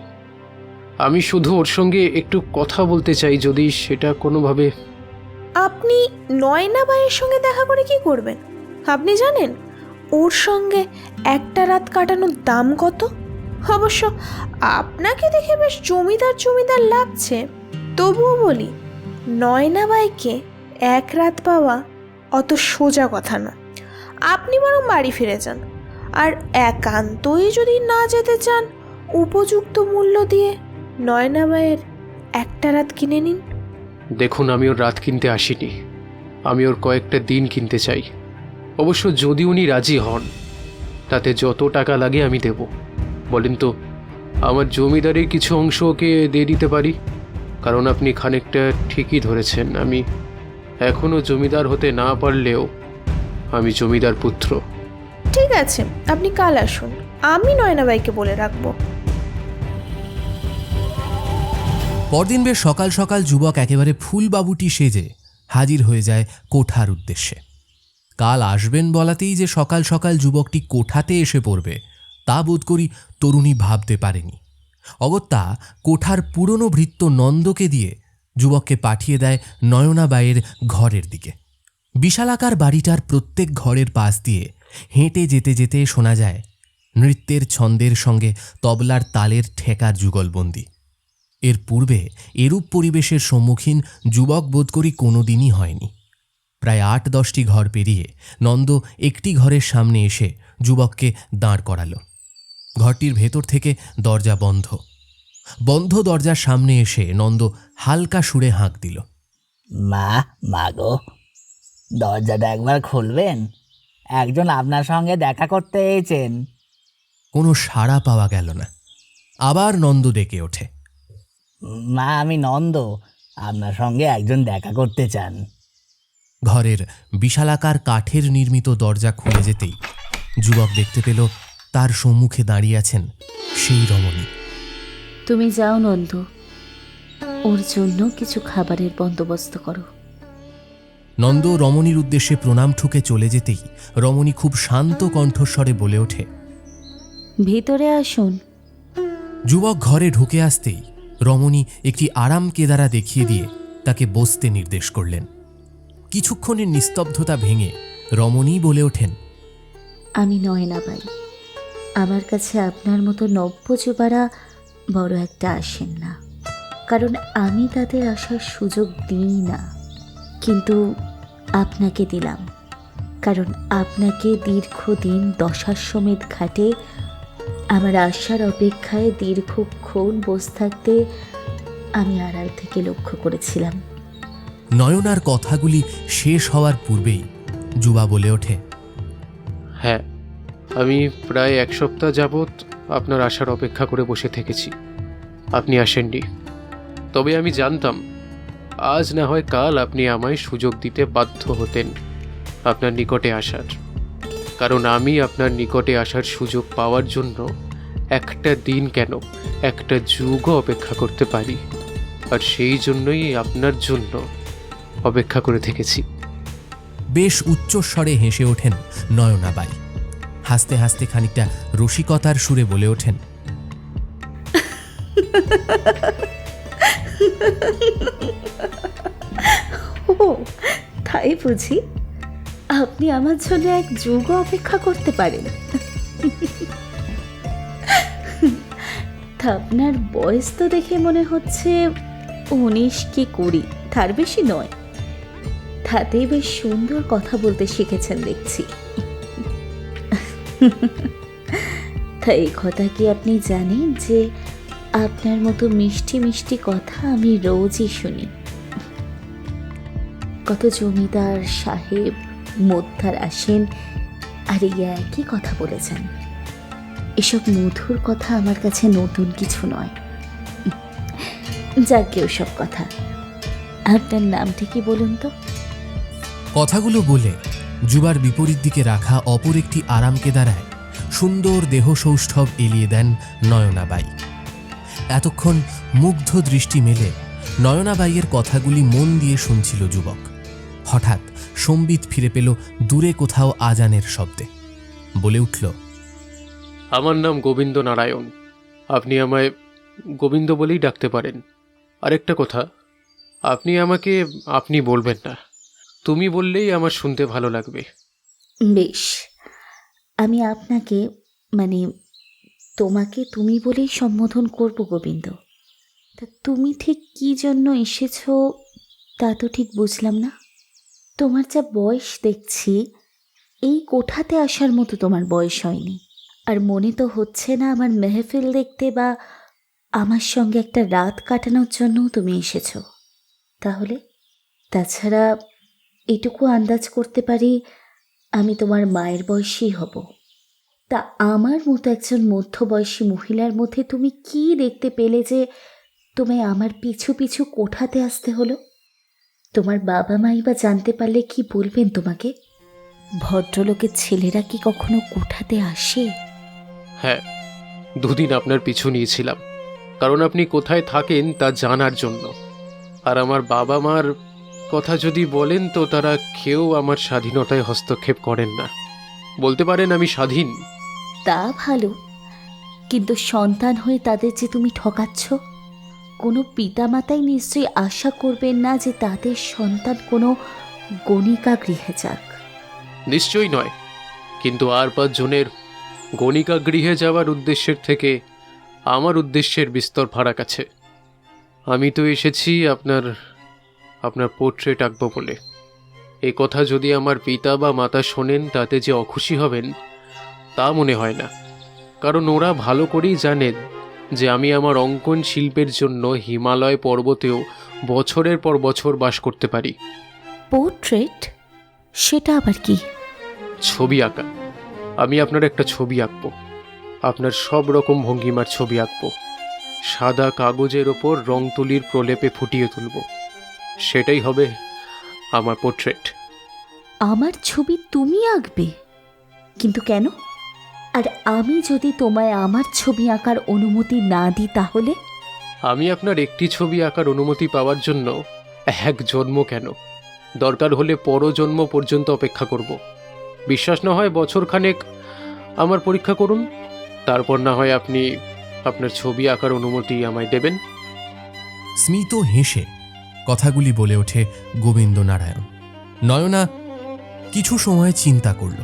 S5: আমি শুধু ওর সঙ্গে একটু কথা বলতে চাই, যদি সেটা কোনোভাবে।
S10: আপনি নয়না বাইয়ের সঙ্গে দেখা করে কি করবেন? আপনি জানেন ওর সঙ্গে একটা রাত কাটানোর দাম কত? অবশ্য আপনাকে দেখে বেশ জমিদার জমিদার লাগছে, তবুও বলি নয়না বাইকে 1 রাত পাওয়া অত সোজা কথা না। আপনি বরং বাড়ি ফিরে যান, আর একান্তই যদি না যেতে চান উপযুক্ত মূল্য দিয়ে নয়না বাইয়ের একটা রাত কিনে নিন।
S5: দেখুন, আমি ওর রাত কিনতে আসিনি, আমি ওর কয়েকটা দিন কিনতে চাই। অবশ্য যদি উনি রাজি হন, তাতে যত টাকা লাগে আমি দেব। বলেন তো, আমার জমিদারের কিছু অংশ ওকে দিয়ে দিতে পারি, কারণ আপনি খানিকটা ঠিকই ধরেছেন। আমি এখনও জমিদার হতে না পারলেও আমি জমিদার পুত্র।
S10: ঠিক আছে, আপনি কাল আসুন, আমি নয়না বাইকে বলে রাখবো।
S2: পরদিন বেশ সকাল সকাল যুবক একেবারে ফুলবাবুটি সেজে হাজির হয়ে যায় কোঠার উদ্দেশ্যে। কাল আসবেন বলাতেই যে সকাল সকাল যুবকটি কোঠাতে এসে পড়বে তা বোধ করি তরুণী ভাবতে পারেনি। অগত্যা কোঠার পুরনো ভৃত্য নন্দকে দিয়ে যুবককে পাঠিয়ে দেয় নয়না বাইয়ের ঘরের দিকে। বিশালাকার বাড়িটার প্রত্যেক ঘরের পাশ দিয়ে হেঁটে যেতে যেতে শোনা যায় নৃত্যের ছন্দের সঙ্গে তবলার তালের ঠেকার যুগলবন্দি। এর পূর্বে এরূপ পরিবেশের সম্মুখীন যুবক বোধ করি কোনোদিনই হয়নি। প্রায় 8-10টি ঘর পেরিয়ে নন্দ একটি ঘরের সামনে এসে যুবককে দাঁড় করালো। ঘরটির ভেতর থেকে দরজা বন্ধ। বন্ধ দরজার সামনে এসে নন্দ হালকা সুরে হাঁক দিল,
S11: মা গো, দরজাটা একবার খুলবেন? একজন আপনার সঙ্গে দেখা করতে এসেছেন।
S2: কোনো সাড়া পাওয়া গেল না। আবার নন্দ ডেকে ওঠে,
S11: মা, আমি নন্দ, আপনার সঙ্গে একজন দেখা করতে চান।
S2: ঘরের বিশালাকার কাঠের নির্মিত দরজা খুলে যেতেই যুবক দেখতে পেল তার সম্মুখে দাঁড়িয়ে আছেন সেই রমণী।
S7: তুমি যাও নন্দ, ওর জন্য কিছু খাবারের বন্দোবস্ত করো।
S2: নন্দ রমণীর উদ্দেশ্যে প্রণাম ঠুকে চলে যেতেই রমণী খুব শান্ত কণ্ঠস্বরে বলে ওঠে,
S7: ভিতরে আসুন।
S2: যুবক ঘরে ঢুকে আসতেই রমণী একটি আরাম কেদারা দেখিয়ে দিয়ে তাকে বসতে নির্দেশ করলেন। কিছুক্ষণের নিস্তব্ধতা ভেঙে রমণী বলে ওঠেন,
S7: আমি নয়না বাই। আমার কাছে আপনার মতো নব্য যুবারা বড় একটা আসেন না, কারণ আমি তাদের আসার সুযোগ দিই না। কিন্তু আপনাকে দিলাম, কারণ আপনাকে দীর্ঘদিন দশাশ্বমেধ ঘাটে আমার আসার অপেক্ষায় দীর্ঘক্ষণ বসে থাকতে আমি আড়াল থেকে লক্ষ্য করেছিলাম।
S2: নয়নার কথাগুলি শেষ হওয়ার পূর্বেই যুবা বলে ওঠে,
S1: হ্যাঁ, আমি প্রায় 1 সপ্তাহ যাবৎ আপনার আসার অপেক্ষা করে বসে থেকেছি। আপনি আসেননি, তবে আমি জানতাম আজ না হয় কাল আপনি আমায় সুযোগ দিতে বাধ্য হতেন আপনার নিকটে আসার, কারণ আমি আপনার নিকটে আসার সুযোগ পাওয়ার জন্য একটা দিন কেন একটা যুগও অপেক্ষা করতে পারি, আর সেই জন্যই আপনার জন্য অপেক্ষা করে থেকেছি।
S2: বেশ উচ্চস্বরে হেসে ওঠেন নয়নাবাই। হাসতে হাসতে খানিকটা রসিকতার সুরে বলে ওঠেন,
S7: ও তাই বুঝি? আপনি আমার জন্য এক যুগ অপেক্ষা করতে পারেন? তা আপনার বয়স তো দেখে মনে হচ্ছে 19 কি 20, তার বেশি নয়। তাতেই বেশ সুন্দর কথা বলতে শিখেছেন দেখছি। তাই এই কথা কি আপনি জানেন যে আপনার মতো মিষ্টি মিষ্টি কথা আমি রোজই শুনি? কত জমিদার সাহেব মোদ্দার আসেন আর এই একই কথা বলেছেন। এসব মধুর কথা আমার কাছে নতুন কিছু নয়। যাক কেউ সব কথা, আপনার নামটা কি বলুন তো?
S2: কথাগুলো বলে যুবার বিপরীত দিকে রাখা অপর একটি আরামকে দাঁড়ায় সুন্দর দেহ সৌষ্ঠব এলিয়ে দেন নয়নাবাই। এতক্ষণ মুগ্ধ দৃষ্টি মেলে নয়নাবাইয়ের কথাগুলি মন দিয়ে শুনছিল যুবক। হঠাৎ সম্বিত ফিরে পেল দূরে কোথাও আজানের শব্দে। বলে উঠল,
S1: আমার নাম গোবিন্দ নারায়ণ, আপনি আমায় গোবিন্দ বলেই ডাকতে পারেন। আরেকটা কথা, আপনি আমাকে আপনি বলবেন না, তুমি বললেই আমার শুনতে ভালো লাগবে।
S7: বেশ, আমি আপনাকে মানে তোমাকে তুমি বলেই সম্বোধন করব গোবিন্দ। তা তুমি ঠিক কি জন্য এসেছো তা তো ঠিক বুঝলাম না। তোমার যা বয়স দেখছি, এই কোঠাতে আসার মতো তোমার বয়স হয়নি। আর মনে তো হচ্ছে না আমার মেহফিল দেখতে বা আমার সঙ্গে একটা রাত কাটানোর জন্যও তুমি এসেছো। তাহলে তাছাড়া এটুকু আন্দাজ করতে পারি আমি তোমার মায়ের বয়সী হব। তা আমার মতো একজন মধ্যবয়সী মহিলার মধ্যে তুমি কি দেখতে পেলে যে তোমায় আমার পিছু পিছু কোঠাতে আসতে হলো? তোমার বাবা মাই বা জানতে পারলে কি বলবেন তোমাকে? ভদ্রলোকের ছেলেরা কি কখনো কোঠাতে আসে?
S1: হ্যাঁ, 2 দিন আপনার পিছু নিয়েছিলাম, কারণ আপনি কোথায় থাকেন তা জানার জন্য। আর আমার বাবা মার কথা যদি বলেন তো তারা কেউ আমার স্বাধীনতায় হস্তক্ষেপ করেন না। বলতে পারেন আমি স্বাধীন।
S7: তা ভালো, কিন্তু সন্তান হয়ে তাদের যে তুমি ঠকাচ্ছ। কোনো পিতামাতাই নিশ্চয়ই আশা করবেন না যে তাদের সন্তান কোনো গণিকা গৃহে যাক।
S1: নিশ্চয়ই নয়, কিন্তু আর 5 জনের গণিকা গৃহে যাওয়ার উদ্দেশ্যের থেকে আমার উদ্দেশ্যের বিস্তর ফারাক আছে। আমি তো এসেছি আপনার পোর্ট্রেট আঁকবো বলে। এই কথা যদি আমার পিতা বা মাতা শোনেন তাতে যে অখুশি হবেন তা মনে হয় না, কারণ ওরা ভালো করেই জানেন যে আমি আমার অঙ্কন শিল্পের জন্য হিমালয় পর্বতেও বছরের পর বছর বাস করতে পারি।
S7: পোর্ট্রেট? সেটা আবার কি?
S1: ছবি আঁকা। আমি আপনার একটা ছবি আঁকবো, আপনার সব রকম ভঙ্গিমার ছবি আঁকবো, সাদা কাগজের ওপর রং তুলির প্রলেপে ফুটিয়ে তুলব। সেটাই হবে আমার পোর্ট্রেট।
S7: আমার ছবি তুমি আঁকবে? কিন্তু কেন? আর আমি যদি তোমায় আমার ছবি আঁকার অনুমতি না দিই তাহলে?
S1: আমি আপনার একটি ছবি আঁকার অনুমতি পাওয়ার জন্য 1 জন্ম কেন, দরকার হলে পরজন্ম পর্যন্ত অপেক্ষা করব। বিশ্বাস না হয় বছরখানেক আমার পরীক্ষা করুন, তারপর না হয় আপনি আপনার ছবি আঁকার অনুমতি আমায় দেবেন।
S2: স্মিত হেসে কথাগুলি বলে ওঠে গোবিন্দ নারায়ণ। নয়না কিছু সময় চিন্তা করল,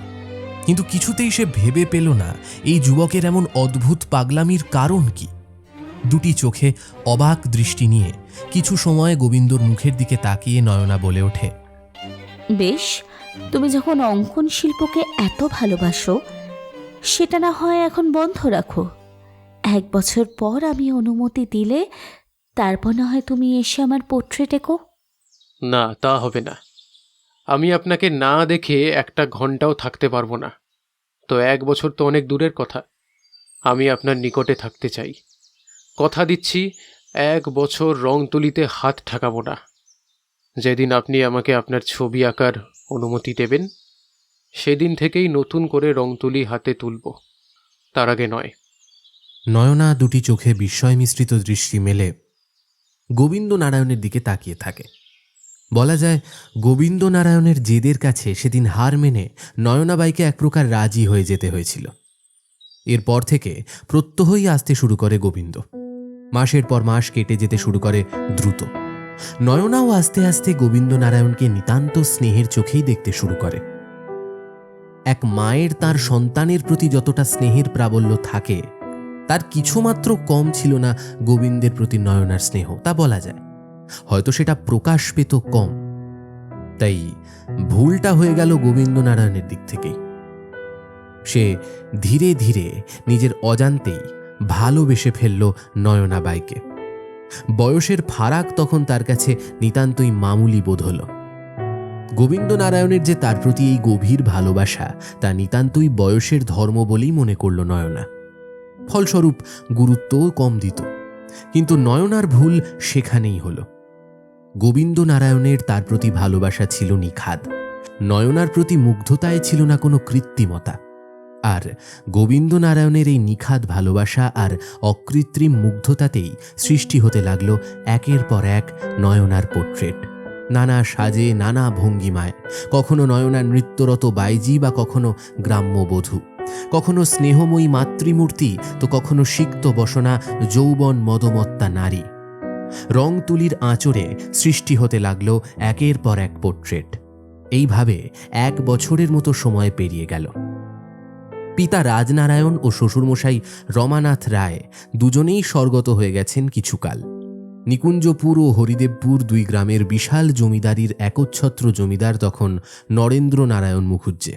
S2: কিন্তু কিছুতেই সে ভেবে পেল না এই যুবকের এমন অদ্ভুত পাগলামির কারণ কি। দুটি চোখে অবাক দৃষ্টি নিয়ে কিছু সময় গোবিন্দর মুখের দিকে তাকিয়ে নয়না বলে ওঠে,
S7: বেশ, তুমি যখন অঙ্কন শিল্পকে এত ভালোবাসো, সেটা না হয় এখন বন্ধ রাখো। 1 বছর পর আমি অনুমতি দিলে তারপর না হয় তুমি এসে আমার পোর্ট্রেট এঁকো।
S12: না, তা হবে না। আমি আপনাকে না দেখে একটা ঘন্টাও থাকতে পারবো না। তো 1 বছর তো অনেক দূরের কথা। আমি আপনার নিকটে থাকতে চাই। কথা দিচ্ছি 1 বছর রং তুলিতে হাত ঠেকাবো না। যেদিন আপনি আমাকে আপনার ছবি আঁকার অনুমতি দেবেন, সেদিন থেকেই নতুন করে রং তুলি হাতে তুলব, তার আগে নয়।
S2: নয়না দুটি চোখে বিস্ময় মিশ্রিত দৃষ্টি মেলে গোবিন্দ নারায়ণের দিকে তাকিয়ে থাকে। বলা যায় গোবিন্দ নারায়ণের জেদের কাছে সেদিন হার মেনে নয়নাবাইকে এক প্রকার রাজি হয়ে যেতে হয়েছিল। এরপর থেকে প্রত্যহই আসতে শুরু করে গোবিন্দ। মাসের পর মাস কেটে যেতে শুরু করে দ্রুত। নয়নাও আস্তে আস্তে গোবিন্দ নারায়ণকে নিতান্ত স্নেহের চোখেই দেখতে শুরু করে। এক মায়ের তার সন্তানের প্রতি যতটা স্নেহের প্রাবল্য থাকে, তার কিছুমাত্র কম ছিল না গোবিন্দের প্রতি নয়নার স্নেহ, তা বলা যায়। হয়তো সেটা প্রকাশ পেত কম, তাই ভুলটা হয়ে গেল গোবিন্দ নারায়ণের দিক থেকেই। সে ধীরে ধীরে নিজের অজান্তেই ভালোবেসে ফেলল নয়নাবাইকে। বয়সের ফারাক তখন তার কাছে নিতান্তই মামুলি বোধ হল। গোবিন্দ নারায়ণের যে তার প্রতি এই গভীর ভালোবাসা, তা নিতান্তই বয়সের ধর্ম বলেই মনে করল নয়না। ফলস্বরূপ গুরুত্বও কম দিত। কিন্তু নয়নার ভুল সেখানেই হল। গোবিন্দ নারায়ণের তার প্রতি ভালোবাসা ছিল নিখাদ। নয়নার প্রতি মুগ্ধতায় ছিল না কোনো কৃত্রিমতা। আর গোবিন্দ নারায়ণের এই নিখাদ ভালোবাসা আর অকৃত্রিম মুগ্ধতাতেই সৃষ্টি হতে লাগল একের পর এক নয়নার পোর্ট্রেট। নানা সাজে, নানা ভঙ্গিমায়, কখনো নয়নার নৃত্যরত বাইজি বা কখনো গ্রাম্য বধূ, কখনো স্নেহময়ী মাতৃমূর্তি, তো কখনো সিক্ত বসনা যৌবন মদমত্তা নারী। রং তুলির আঁচড়ে সৃষ্টি হতে লাগল একের পর এক পোর্ট্রেট। এইভাবে 1 বছরের মতো সময় পেরিয়ে গেল। পিতা রাজনারায়ণ ও শ্বশুরমশাই রমানাথ রায় দুজনেই স্বর্গত হয়ে গেছেন কিছুকাল। নিকুঞ্জপুর ও হরিদেবপুর 2 গ্রামের বিশাল জমিদারির একচ্ছত্র জমিদার তখন নরেন্দ্র নারায়ণ মুখুজ্জে।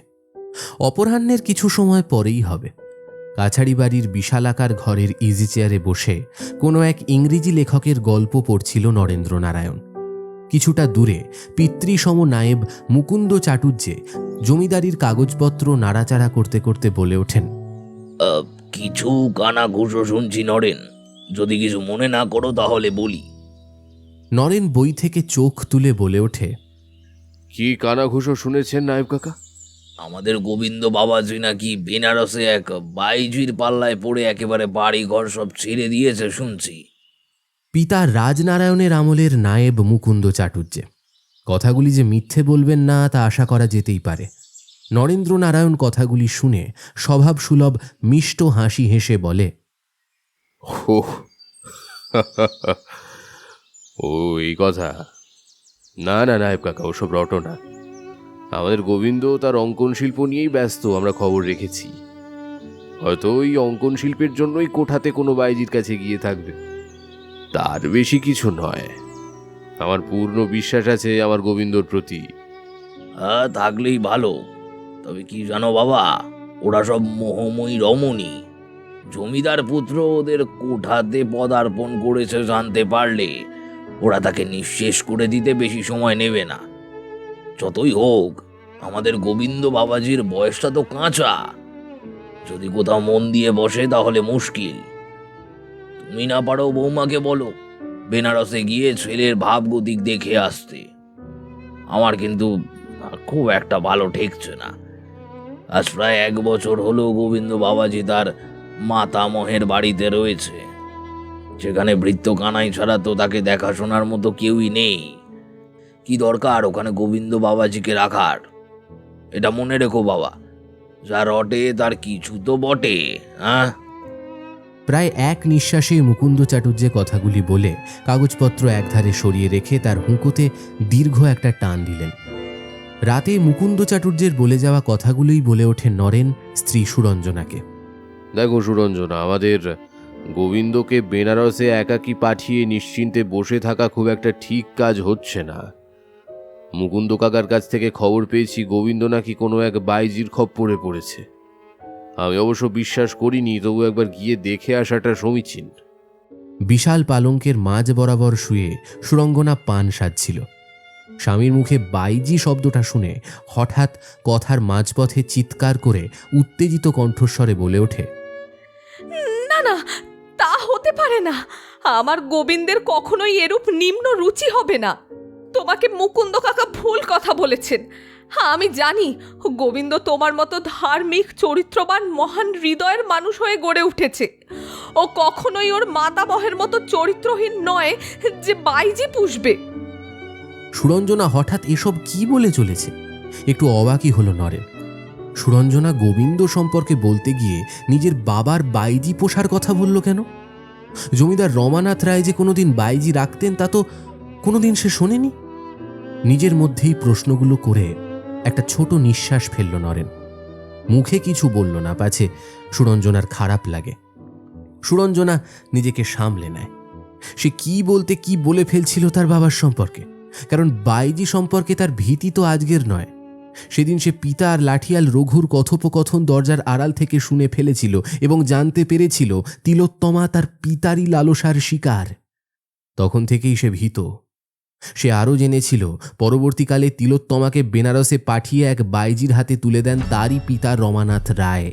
S2: অপরাহ্নের কিছু সময় পরেই হবে। কাছারি বাড়ির বিশালাকার ঘরের ইজি চেয়ারে বসে কোনো এক ইংরেজি লেখকের গল্প পড়ছিল নরেন্দ্র নারায়ণ। কিছুটা দূরে পিতৃসম নায়েব মুকুন্দ চাটুর্যে জমিদারির কাগজপত্র নাড়াচাড়া করতে করতে বলে ওঠেন,
S13: কিছু কানা ঘুষো শুনছি নরেন, যদি কিছু মনে না করো তাহলে বলি।
S2: নরেন বই থেকে চোখ তুলে বলে ওঠে,
S5: কি কানাঘুষো শুনেছেন নায়েব কাকা?
S13: আমাদের গোবিন্দ বাবাজি নাকি বেনারসে এক বাইজির পাল্লায় পড়ে একেবারে বাড়ি ঘর সব ছেড়ে দিয়েছে শুনছি।
S2: পিতা রাজনারায়ণের আমলের নায়েব মুকুন্দ চাটুর্যে। কথাগুলি যে মিথ্যে বলবেন না তা আশা করা যেতেই পারে। নরেন্দ্র নারায়ণ কথাগুলি শুনে স্বভাবসুলভ মিষ্ট হাসি হেসে বলে,
S5: ও এই কথা? না না নায়েব কাকা, ওসব রটনা। আমাদের গোবিন্দ তার অঙ্কন শিল্প নিয়েই ব্যস্ত, আমরা খবর রেখেছি। হয়তো ওই অঙ্কন শিল্পের জন্যই কোঠাতে কোনো বাইজির কাছে গিয়ে থাকবে, তার বেশি কিছু নয়। আমার পূর্ণ বিশ্বাস আছে আমার গোবিন্দর প্রতি।
S13: হ্যাঁ, থাকলেই ভালো। তবে কি জানো বাবা, ওরা সব মোহময়ী রমণী। জমিদার পুত্র ওদের কোঠাতে পদার্পণ করেছে জানতে পারলে ওরা তাকে নিঃশেষ করে দিতে বেশি সময় নেবে না। যতই হোক আমাদের গোবিন্দ বাবাজির বয়সটা তো কাঁচা। যদি কোথাও মন দিয়ে বসে তাহলে মুশকিল। তুমি না পারো বৌমাকে বলো বেনারসে গিয়ে ছেলের ভাবগতিক দেখে আসতে। আমার কিন্তু খুব একটা ভালো ঠেকছে না। আজ প্রায় 1 বছর হলো গোবিন্দ বাবাজি তার মাতামহের বাড়িতে রয়েছে, যেখানে ভৃত্য কানাই ছাড়া তো তাকে দেখাশোনার মতো কেউই নেই। কি দরকার ওখানে গোবিন্দ বাবাজিকে রাখার? এটা মনে রেখো বাবা, যা রটে তার কিছু তো বটে। হ্যাঁ।
S2: প্রায় এক নিঃশ্বাসে মুকুন্দ চাটুর্যে কথাগুলি বলে কাগজপত্র একধারে সরিয়ে রেখে তার হুঁকোতে দীর্ঘ একটা টান দিলেন। রাতে মুকুন্দ চাটুর্যের বলে যাওয়া কথাগুলোই বলে ওঠে নরেন স্ত্রী সুরঞ্জনাকে।
S5: দেখো সুরঞ্জনা, আমাদের গোবিন্দকে বেনারসে একাকী পাঠিয়ে নিশ্চিন্তে বসে থাকা খুব একটা ঠিক কাজ হচ্ছে না। মুকুন্দ কাকার কাছ থেকে খবর পেয়েছি গোবিন্দ নাকি কোনো এক বাইজির খপ্পরে পড়েছে। আমি অবশ্য বিশ্বাস করিনি, তবু একবার গিয়ে দেখে আসাটা সমীচীন।
S2: বিশাল পালঙ্কের মাঝ বরাবর শুয়ে সুরঙ্গনা পান সাজছিল। স্বামীর মুখে বাইজি শব্দটা শুনে হঠাৎ কথার মাঝপথে চিৎকার করে উত্তেজিত কণ্ঠস্বরে বলে ওঠে,
S10: না না, তা হতে পারে না। আমার গোবিন্দের কখনোই এরূপ নিম্ন রুচি হবে না। তোমাকে মুকুন্দ কাকা ভুল কথা বলেছেন। আমি জানি গোবিন্দ তোমার মতো ধার্মিক, চরিত্রবান, মহান হৃদয়ের মানুষ হয়ে গড়ে উঠেছে। ও কখনোই ওর মাতামহের মতো চরিত্রহীন নয় যে বাইজি পুষবে।
S2: সুরঞ্জনা হঠাৎ এসব কি বলে চলেছে? একটু অবাকই হলো নরেন। সুরঞ্জনা গোবিন্দ সম্পর্কে বলতে গিয়ে নিজের বাবার বাইজি পোষার কথা বলল কেন? জমিদার রমানাথ রায় যে কোনোদিন বাইজি রাখতেন তা তো কোনোদিন সে শোনেনি। নিজের মধ্যেই প্রশ্নগুলো করে একটা ছোট নিঃশ্বাস ফেলল নরেন। মুখে কিছু বলল না, পাছে সুরঞ্জনার খারাপ লাগে। সুরঞ্জনা নিজেকে সামলে নেয়। সে কি বলতে কি বলে ফেলছিল তার বাবার সম্পর্কে, কারণ বাইজি সম্পর্কে তার ভীতি তো আজকের নয়। সেদিন সে পিতা আর লাঠিয়াল রঘুর কথোপকথন দরজার আড়াল থেকে শুনে ফেলেছিল এবং জানতে পেরেছিল তিলোত্তমা তার পিতারই লালসার শিকার। তখন থেকেই সে ভীত। সে আরও জেনেছিল পরবর্তীকালে তিলোত্তমাকে বেনারসে পাঠিয়ে এক বাইজির হাতে তুলে দেন তারই পিতা রমানাথ রায়।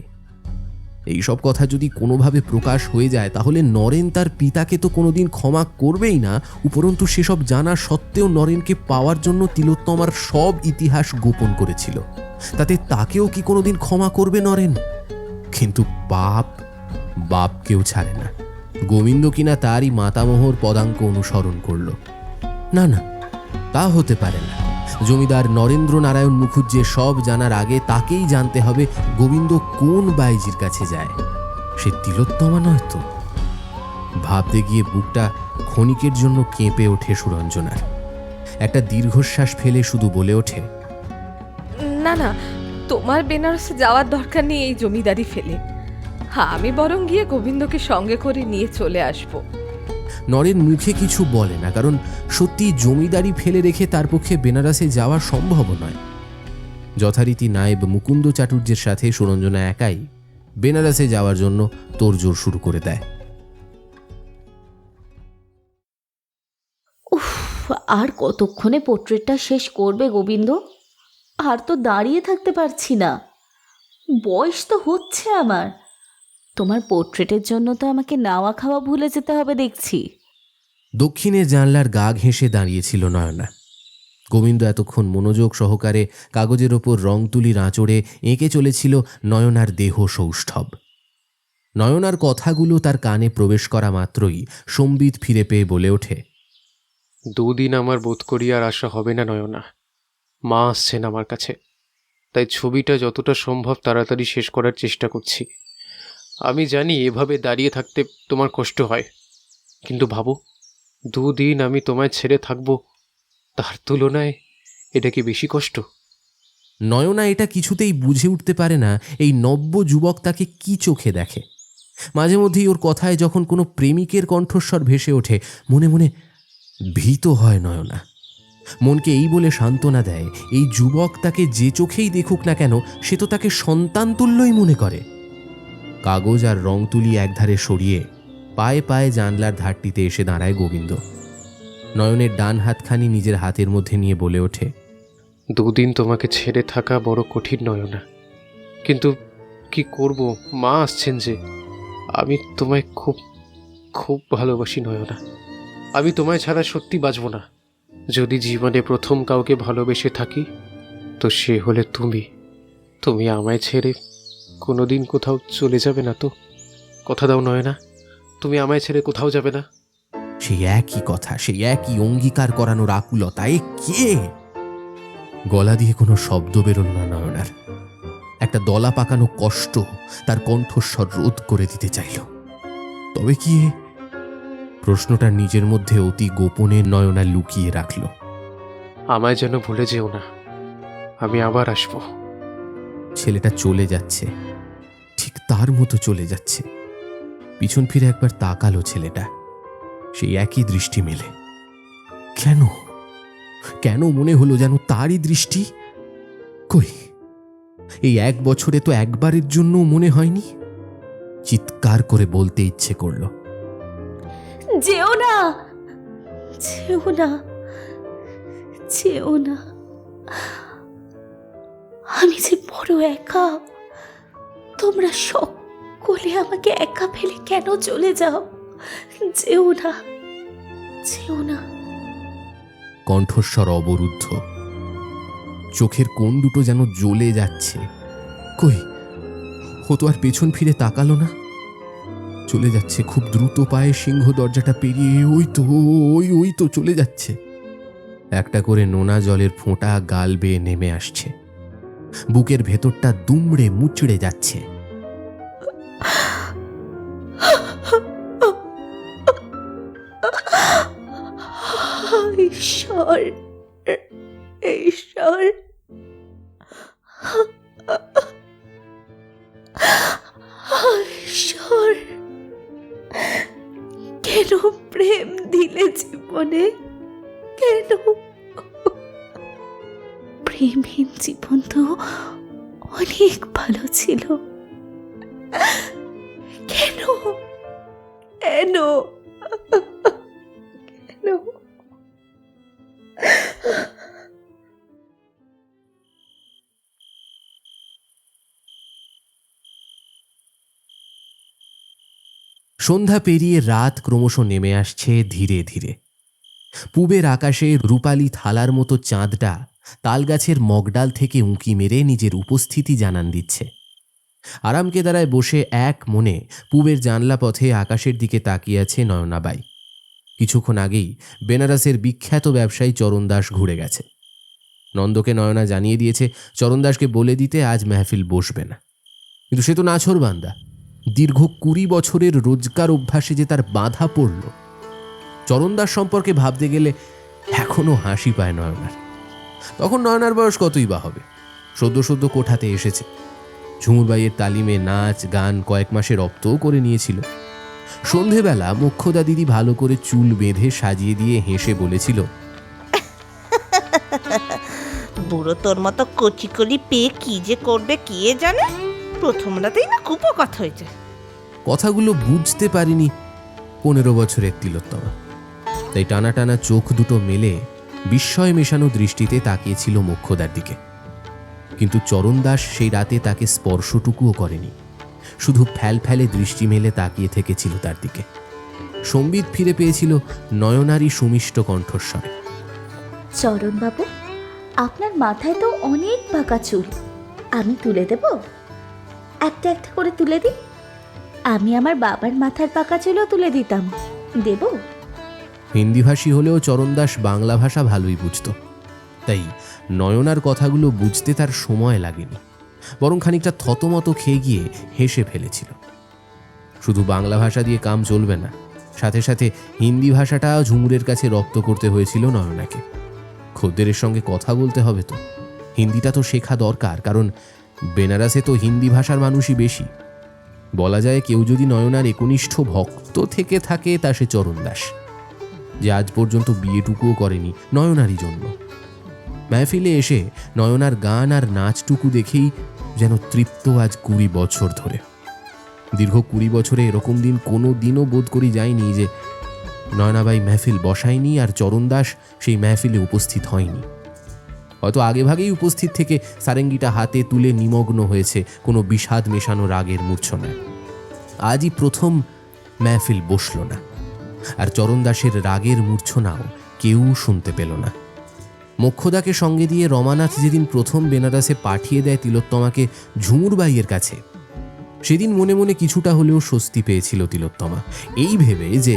S2: এইসব কথা যদি কোনোভাবে প্রকাশ হয়ে যায় তাহলে নরেন তার পিতাকে তো কোনোদিন ক্ষমা করবেই না, উপরন্তু সেসব জানা সত্ত্বেও নরেনকে পাওয়ার জন্য তিলোত্তমার সব ইতিহাস গোপন করেছিল। তাতে তাকেও কি কোনোদিন ক্ষমা করবে নরেন? কিন্তু বাপ কেউ ছাড়ে না। গোবিন্দ কিনা তারই মাতামহর পদাঙ্ক অনুসরণ করল। না না, তা হতে পারে না। জমিদার নরেন্দ্র নারায়ণ মুখুজ্জে সব জানার আগে তাকেই জানতে হবে গোবিন্দ কোন বাইজির কাছে যায়। সে তিলোত্তমা নয় তো? ভাবতে গিয়ে বুকটা ক্ষণিকের জন্য কেঁপে ওঠে সুরঞ্জনার। একটা দীর্ঘশ্বাস ফেলে শুধু বলে ওঠে,
S10: না না, তোমার বেনারসে যাওয়ার দরকার নেই এই জমিদারি ফেলে। আমি বরং গিয়ে গোবিন্দকে সঙ্গে করে নিয়ে চলে আসব।
S2: নরেন মুখে কিছু বলে না, কারণ সত্যি জমিদারি ফেলে রেখে তার পক্ষে বেনারসে যাওয়া সম্ভব নয়। যথারীতি নায়েব মুকুন্দ চাটুর্যের সাথে সুরঞ্জনা একাই বেনারসে যাওয়ার জন্য তোড়জোড় শুরু করে দেয়।
S7: উফ, আর কতক্ষণে পোর্ট্রেটটা শেষ করবে গোবিন্দ? আর তো দাঁড়িয়ে থাকতে পারছি না। বয়স তো হচ্ছে আমার। তোমার পোর্ট্রেটের জন্য তো আমাকে নাওয়া খাওয়া ভুলে যেতে হবে দেখছি।
S2: দক্ষিণের জানলার গা ঘেঁষে দাঁড়িয়েছিল নয়না। গোবিন্দ এতক্ষণ মনোযোগ সহকারে কাগজের ওপর রং তুলির আঁচড়ে এঁকে চলেছিল নয়নার দেহ সৌষ্ঠব। নয়নার কথাগুলো তার কানে প্রবেশ করা মাত্রই সম্বিত ফিরে পেয়ে বলে ওঠে,
S12: দুদিন আমার বোধ করি আর আশা হবে না নয়না। মা আসছেন আমার কাছে, তাই ছবিটা যতটা সম্ভব তাড়াতাড়ি শেষ করার চেষ্টা করছি। আমি জানি এভাবে দাঁড়িয়ে থাকতে তোমার কষ্ট হয়, কিন্তু ভাবো, দুদিন আমি তোমায় ছেড়ে থাকবো, তার তুলনায় এটা কি বেশি কষ্ট?
S2: নয়না এটা কিছুতেই বুঝে উঠতে পারে না এই নব্য যুবক তাকে কি চোখে দেখে। মাঝে মধ্যেই ওর কথায় যখন কোনো প্রেমিকের কণ্ঠস্বর ভেসে ওঠে, মনে মনে ভীত হয় নয়না। মনকে এই বলে সান্ত্বনা দেয়, এই যুবক তাকে যে চোখেই দেখুক না কেন সে তো তাকে সন্তান তুল্যই মনে করে। কাগজ আর রং তুলি একধারে সরিয়ে পায়ে পায়ে জানলার ধারটিতে এসে দাঁড়ায় গোবিন্দ। নয়নের ডান হাতখানি নিজের হাতের মধ্যে নিয়ে বলে ওঠে,
S12: দুদিন তোমাকে ছেড়ে থাকা বড় কঠিন নয়না, কিন্তু কি করব, মা আসছেন যে। আমি তোমায় খুব খুব ভালোবাসি নয়না। আমি তোমায় ছাড়া সত্যি বাঁচব না। যদি জীবনে প্রথম কাউকে ভালোবেসে থাকি তো সে হলে তুমি। তুমি আমায় ছেড়ে কোনোদিন কোথাও চলে যাবে না তো? কথা দাও নয়না, তুমি আমায় ছেড়ে কোথাও যাবে না।
S2: সেই একই কথা, সেই একই অঙ্গীকার করানোর আকুলতা। এ কে? গলা দিয়ে কোনো শব্দ বেরোল না নয়নার। একটা দলা পাকানো কষ্ট তার কণ্ঠস্বর রোধ করে দিতে চাইল। তবে কি? প্রশ্নটা নিজের মধ্যে অতি গোপনে নয়না লুকিয়ে রাখল।
S12: আমায় যেন ভুলে যেও না। আমি আবার আসব।
S2: ছেলেটা চলে যাচ্ছে, ঠিক তার মতো চলে যাচ্ছে। পিছন ফিরে একবার তাকালো ছেলেটা, সেই একই দৃষ্টি মেলে। কেন কেন মনে হলো যেন তারই দৃষ্টি? কই, এই 1 বছরে তো একবারের জন্য মনে হয়নি। চিৎকার করে বলতে ইচ্ছে করলো,
S7: যেও না, যেও না, যেও না। আমি যে বড় একা, তোমরা সকলে আমাকে একা ফেলে কেন চলে যাও? যেও না, যেও না।
S2: কণ্ঠস্বর অবরুদ্ধ, চোখের কোণ দুটো যেন জ্বলে যাচ্ছে। কই, ও তো আর পেছন ফিরে তাকালো না। চলে যাচ্ছে খুব দ্রুত পায়ে, সিংহ দরজাটা পেরিয়ে। ওই তো চলে যাচ্ছে। একটা করে নোনা জলের ফোঁটা গাল বেয়ে নেমে আসছে, বুকের ভেতরটা দুমড়ে মুচড়ে যাচ্ছে।
S7: ঈশ্বর, ঈশ্বর, ঈশ্বর, কেন প্রেম দিলে জীবনে? কেন? প্রেমহীন জীবন তো অনেক ভালো ছিল। কেন কেন কেন?
S2: সন্ধ্যা পেরিয়ে রাত ক্রমশ নেমে আসছে ধীরে ধীরে। পূবের আকাশে রূপালী থালার মতো চাঁদটা তালগাছের মগডাল থেকে উঁকি মেরে নিজের উপস্থিতি জানান দিচ্ছে। আরামকেদারায় বসে এক মনে পূবের জানলা পথে আকাশের দিকে তাকিয়ে আছে নয়নাবাই। কিছুক্ষণ আগেই বেনারসের বিখ্যাত ব্যবসায়ী চরণদাস ঘুরে গেছে। নন্দকে নয়না জানিয়ে দিয়েছে চরণদাসকে বলে দিতে আজ মেহফিল বসবে না। কিন্তু সে তো নাছোড়বান্দা। দীর্ঘ 20 বছরের রোজগার অভ্যাসে যে তার বাধা পড়ল। চরণদাস সম্পর্কে ভাবতে গেলে এখনো হাসি পায় নয়নার। তখন নয়নার বয়স কতই বা হবে, সদ্য কোঠাতে এসেছে। ঝুমুরবাইয়ের তালিমে নাচ গান কয়েক মাসে রপ্তও করে নিয়েছিল। সন্ধেবেলা মোক্ষদা দিদি ভালো করে চুল বেঁধে সাজিয়ে দিয়ে হেসে বলেছিল,
S14: বুড়ো তোর মতো কচি পেয়ে কি যে করবে কে জানে, প্রথম রাতেই না কুপকাত হয়েছে।
S2: কথাগুলো বুঝতে পারিনি 15 বছরের তিলোত্তমা। তাই টানা টানা চোখ দুটো মেলে বিস্ময় মেশানো দৃষ্টিতে তাকিয়েছিল মোক্ষদার দিকে। কিন্তু চরণদাস সেই রাতে তাকে স্পর্শটুকুও করেনি, শুধু ফ্যালফ্যালে দৃষ্টি মেলে তাকিয়ে থেকেছিল তার দিকে। সম্বিত ফিরে পেয়েছিল নয়নারই সুমিষ্ট কণ্ঠস্বরে।
S7: চরণবাবু, আপনার মাথায় তো অনেক পাকা চুল, আমি তুলে দেব? একটা একটা করে তুলে দিই। আমি আমার বাবার মাথার পাকা চুলও তুলে দিতাম, দেব?
S2: হিন্দিভাষী হলেও চরণদাস বাংলা ভাষা ভালোই বুঝত, তাই নয়নার কথাগুলো বুঝতে তার সময় লাগেনি, বরং খানিকটা থতমত খেয়ে গিয়ে হেসে ফেলেছিল। শুধু বাংলা ভাষা দিয়ে কাম চলবে না, সাথে সাথে হিন্দি ভাষাটা ঝুমুরের কাছে রপ্ত করতে হয়েছিল নয়নাকে। খদ্দেরের সঙ্গে কথা বলতে হবে তো, হিন্দিটা তো শেখা দরকার, কারণ বেনারসে তো হিন্দি ভাষার মানুষই বেশি। বলা যায় কেউ যদি নয়নার একনিষ্ঠ ভক্ত থেকে থাকে তা সে চরণদাস, যে আজ পর্যন্ত বিয়েটুকুও করেনি নয়নারই জন্য। মেহফিলে এসে নয়নার গান আর নাচটুকু দেখেই যেন তৃপ্ত আজ 20 বছর ধরে। দীর্ঘ 20 বছরে এরকম দিন কোনো দিনও বোধ করি যায়নি যে নয়নাবাই মেহফিল বসায়নি আর চরণদাস সেই মেহফিলে উপস্থিত হয়নি। হয়তো আগেভাগেই উপস্থিত থেকে সারেঙ্গিটা হাতে তুলে নিমগ্ন হয়েছে কোনো বিষাদ মেশানো রাগের মূর্ছনায়। আজই প্রথম মেহফিল বসল না, আর চরণদাসের রাগের মূর্ছনাও কেউ শুনতে পেল না। মোক্ষদাকে সঙ্গে দিয়ে রমানাথ যেদিন প্রথম বেনারসে পাঠিয়ে দেয় তিলোত্তমাকে ঝুমুরবাইয়ের কাছে, সেদিন মনে মনে কিছুটা হলেও স্বস্তি পেয়েছিল তিলোত্তমা, এই ভেবে যে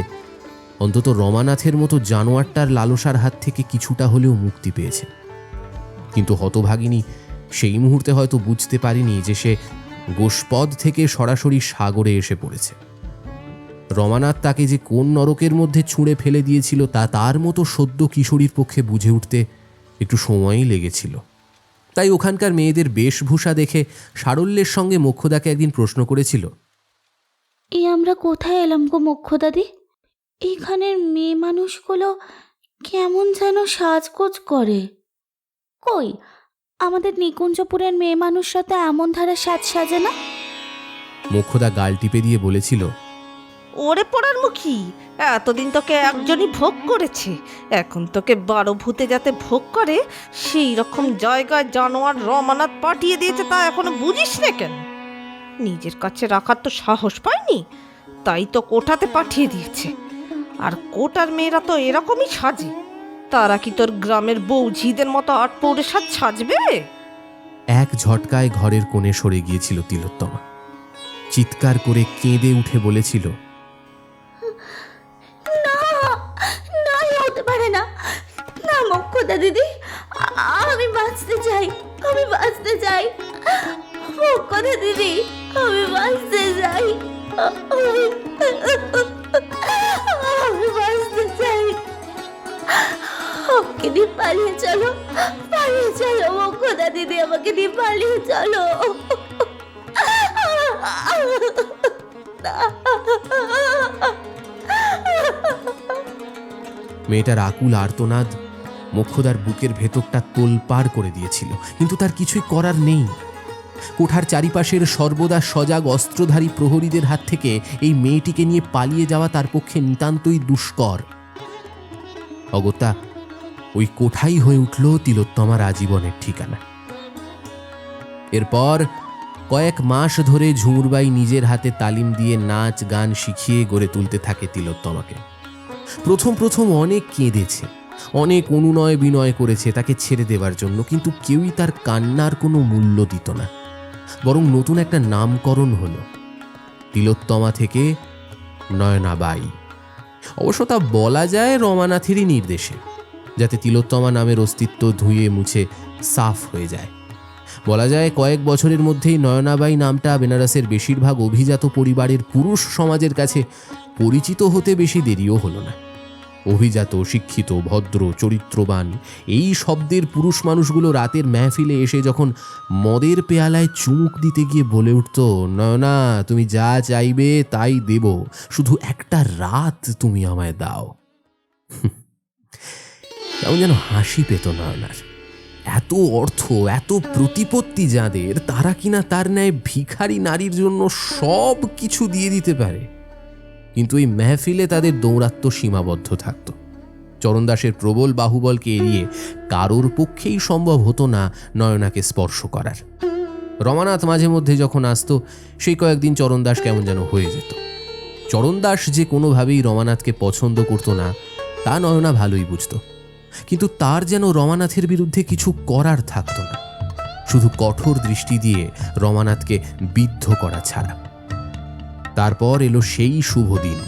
S2: অন্তত রমানাথের মতো জানোয়ারটার লালসার হাত থেকে কিছুটা হলেও মুক্তি পেয়েছে। কিন্তু হতভাগিনী সেই মুহূর্তে হয়তো বুঝতে পারেনি যে সে গোষ্পদ থেকে সরাসরি সাগরে এসে পড়েছে। রমানাথ তাকে যে কোন নরকের মধ্যে ছুঁড়ে ফেলে দিয়েছিল তা তার মতো সদ্য কিশোরীর পক্ষে বুঝে উঠতে একটু সময়ই লেগেছিল। তাই ওখানকার মেয়েদের বেশভূষা দেখে সারল্যের সঙ্গে মোক্ষদাকে একদিন প্রশ্ন করেছিল,
S7: এই আমরা কোথায় এলাম গো মোক্ষদাদি? এখানের মেয়ে মানুষগুলো কেমন যেন সাজগোজ করে। কই, আমাদের নিকুঞ্জপুরের মেয়ে মানুষরা তো এমন ধারা সাজে না।
S2: মোক্ষদা গাল টিপে দিয়ে বলেছিল,
S14: ওরে পড়ার মুখী, এতদিন তোকে একজনই ভোগ করেছে, এখন তোকে 12 ভূতে যাতে ভোগ করে সেই রকম জায়গায় জানোয়ার রমানাথ পাঠিয়ে দিয়েছে, তা এখনো বুঝিস না কেন? নিজের কাছে রাখার তো সাহস পায়নি, তাই তো কোঠাতে পাঠিয়ে দিয়েছে। আর কোটার মেয়েরা তো এরকমই সাজে, তারা কি তোর গ্রামের বৌঝিদের মতো আটপৌরে সাজবে?
S2: এক ঝটকায় ঘরের কোণে সরে গিয়েছিল তিলোত্তমা। চিৎকার করে কেঁদে উঠে বলেছিল,
S7: না না, হতে পারে না, না মোক্ষদা দিদি, আমি বাঁচতে চাই, আমি বাঁচতে চাই মোক্ষদা দিদি, আমি বাঁচতে চাই, আমি বাঁচতে চাই। আমাকে নিয়ে পালিয়ে চলো, পালিয়ে চলো মোক্ষদা দিদি, আমাকে নিয়ে পালিয়ে চলো।
S2: মেয়েটার আকুল আর্তনাদ মোক্ষদার বুকের ভেতরটা তোলপাড় করে দিয়েছিল, কিন্তু তার কিছুই করার নেই। কোঠার চারিপাশের সর্বদা সজাগ অস্ত্রধারী প্রহরীদের হাত থেকে এই মেয়েটিকে নিয়ে পালিয়ে যাওয়া তার পক্ষে নিতান্তই দুষ্কর। অগত্যা ওই কোঠাই হয়ে উঠল তিলোত্তমার আজীবনের ঠিকানা। এরপর কয়েক মাস ধরে ঝুমুরবাই নিজের হাতে তালিম দিয়ে নাচ গান শিখিয়ে গড়ে তুলতে থাকে তিলোত্তমাকে। প্রথম প্রথম অনেক কেঁদেছে, অনেক অনুনয় বিনয় করেছে তাকে ছেড়ে দেবার জন্য, কিন্তু কেউই তার কান্নার কোনো মূল্য দিত না। বরং নতুন একটা নামকরণ হলো, তিলোত্তমা থেকে নয়নাবাই। অবশ্য তা বলা যায় রমানাথেরই নির্দেশে, যাতে তিলোত্তমা নামের অস্তিত্ব ধুয়ে মুছে সাফ হয়ে যায়। বলা যায় কয়েক বছরের মধ্যেই নয়নাবাই নামটা বেনারসের বেশিরভাগ অভিজাত পরিবারের পুরুষ সমাজের কাছে পরিচিত হতে বেশি দেরিও হলো না। অভিজাত, শিক্ষিত, ভদ্র, চরিত্রবান এই শব্দের পুরুষ মানুষগুলো রাতের মেহফিলে এসে যখন মদের পেয়ালায় চুমুক দিতে গিয়ে বলে উঠত, নয়না তুমি যা চাইবে তাই দেব, শুধু একটা রাত তুমি আমায় দাও। কেমন যেন হাসি পেত নয়নার। এত অর্থ, এত প্রতিপত্তি যাদের, তারা কিনা তার ন্যায় ভিখারি নারীর জন্য সব কিছু দিয়ে দিতে পারে। কিন্তু এই মেহফিলে তাদের দৌরাত্ম্য সীমাবদ্ধ থাকত। চরণদাসের প্রবল বাহুবলকে এড়িয়ে কারোর পক্ষেই সম্ভব হতো না নয়নাকে স্পর্শ করার। রমানাথ মাঝে মধ্যে যখন আসত, সেই কয়েকদিন চরণদাস কেমন যেন হয়ে যেত। চরণদাস যে কোনোভাবেই রমানাথকে পছন্দ করত না তা নয়না ভালোই বুঝত, কিন্তু তার যেন রমানাথের বিরুদ্ধে কিছু করার থাকত না, শুধু কঠোর দৃষ্টি দিয়ে রমানাথকে বিদ্ধ করা ছাড়া। তারপর এলো সেই শুভ দিন।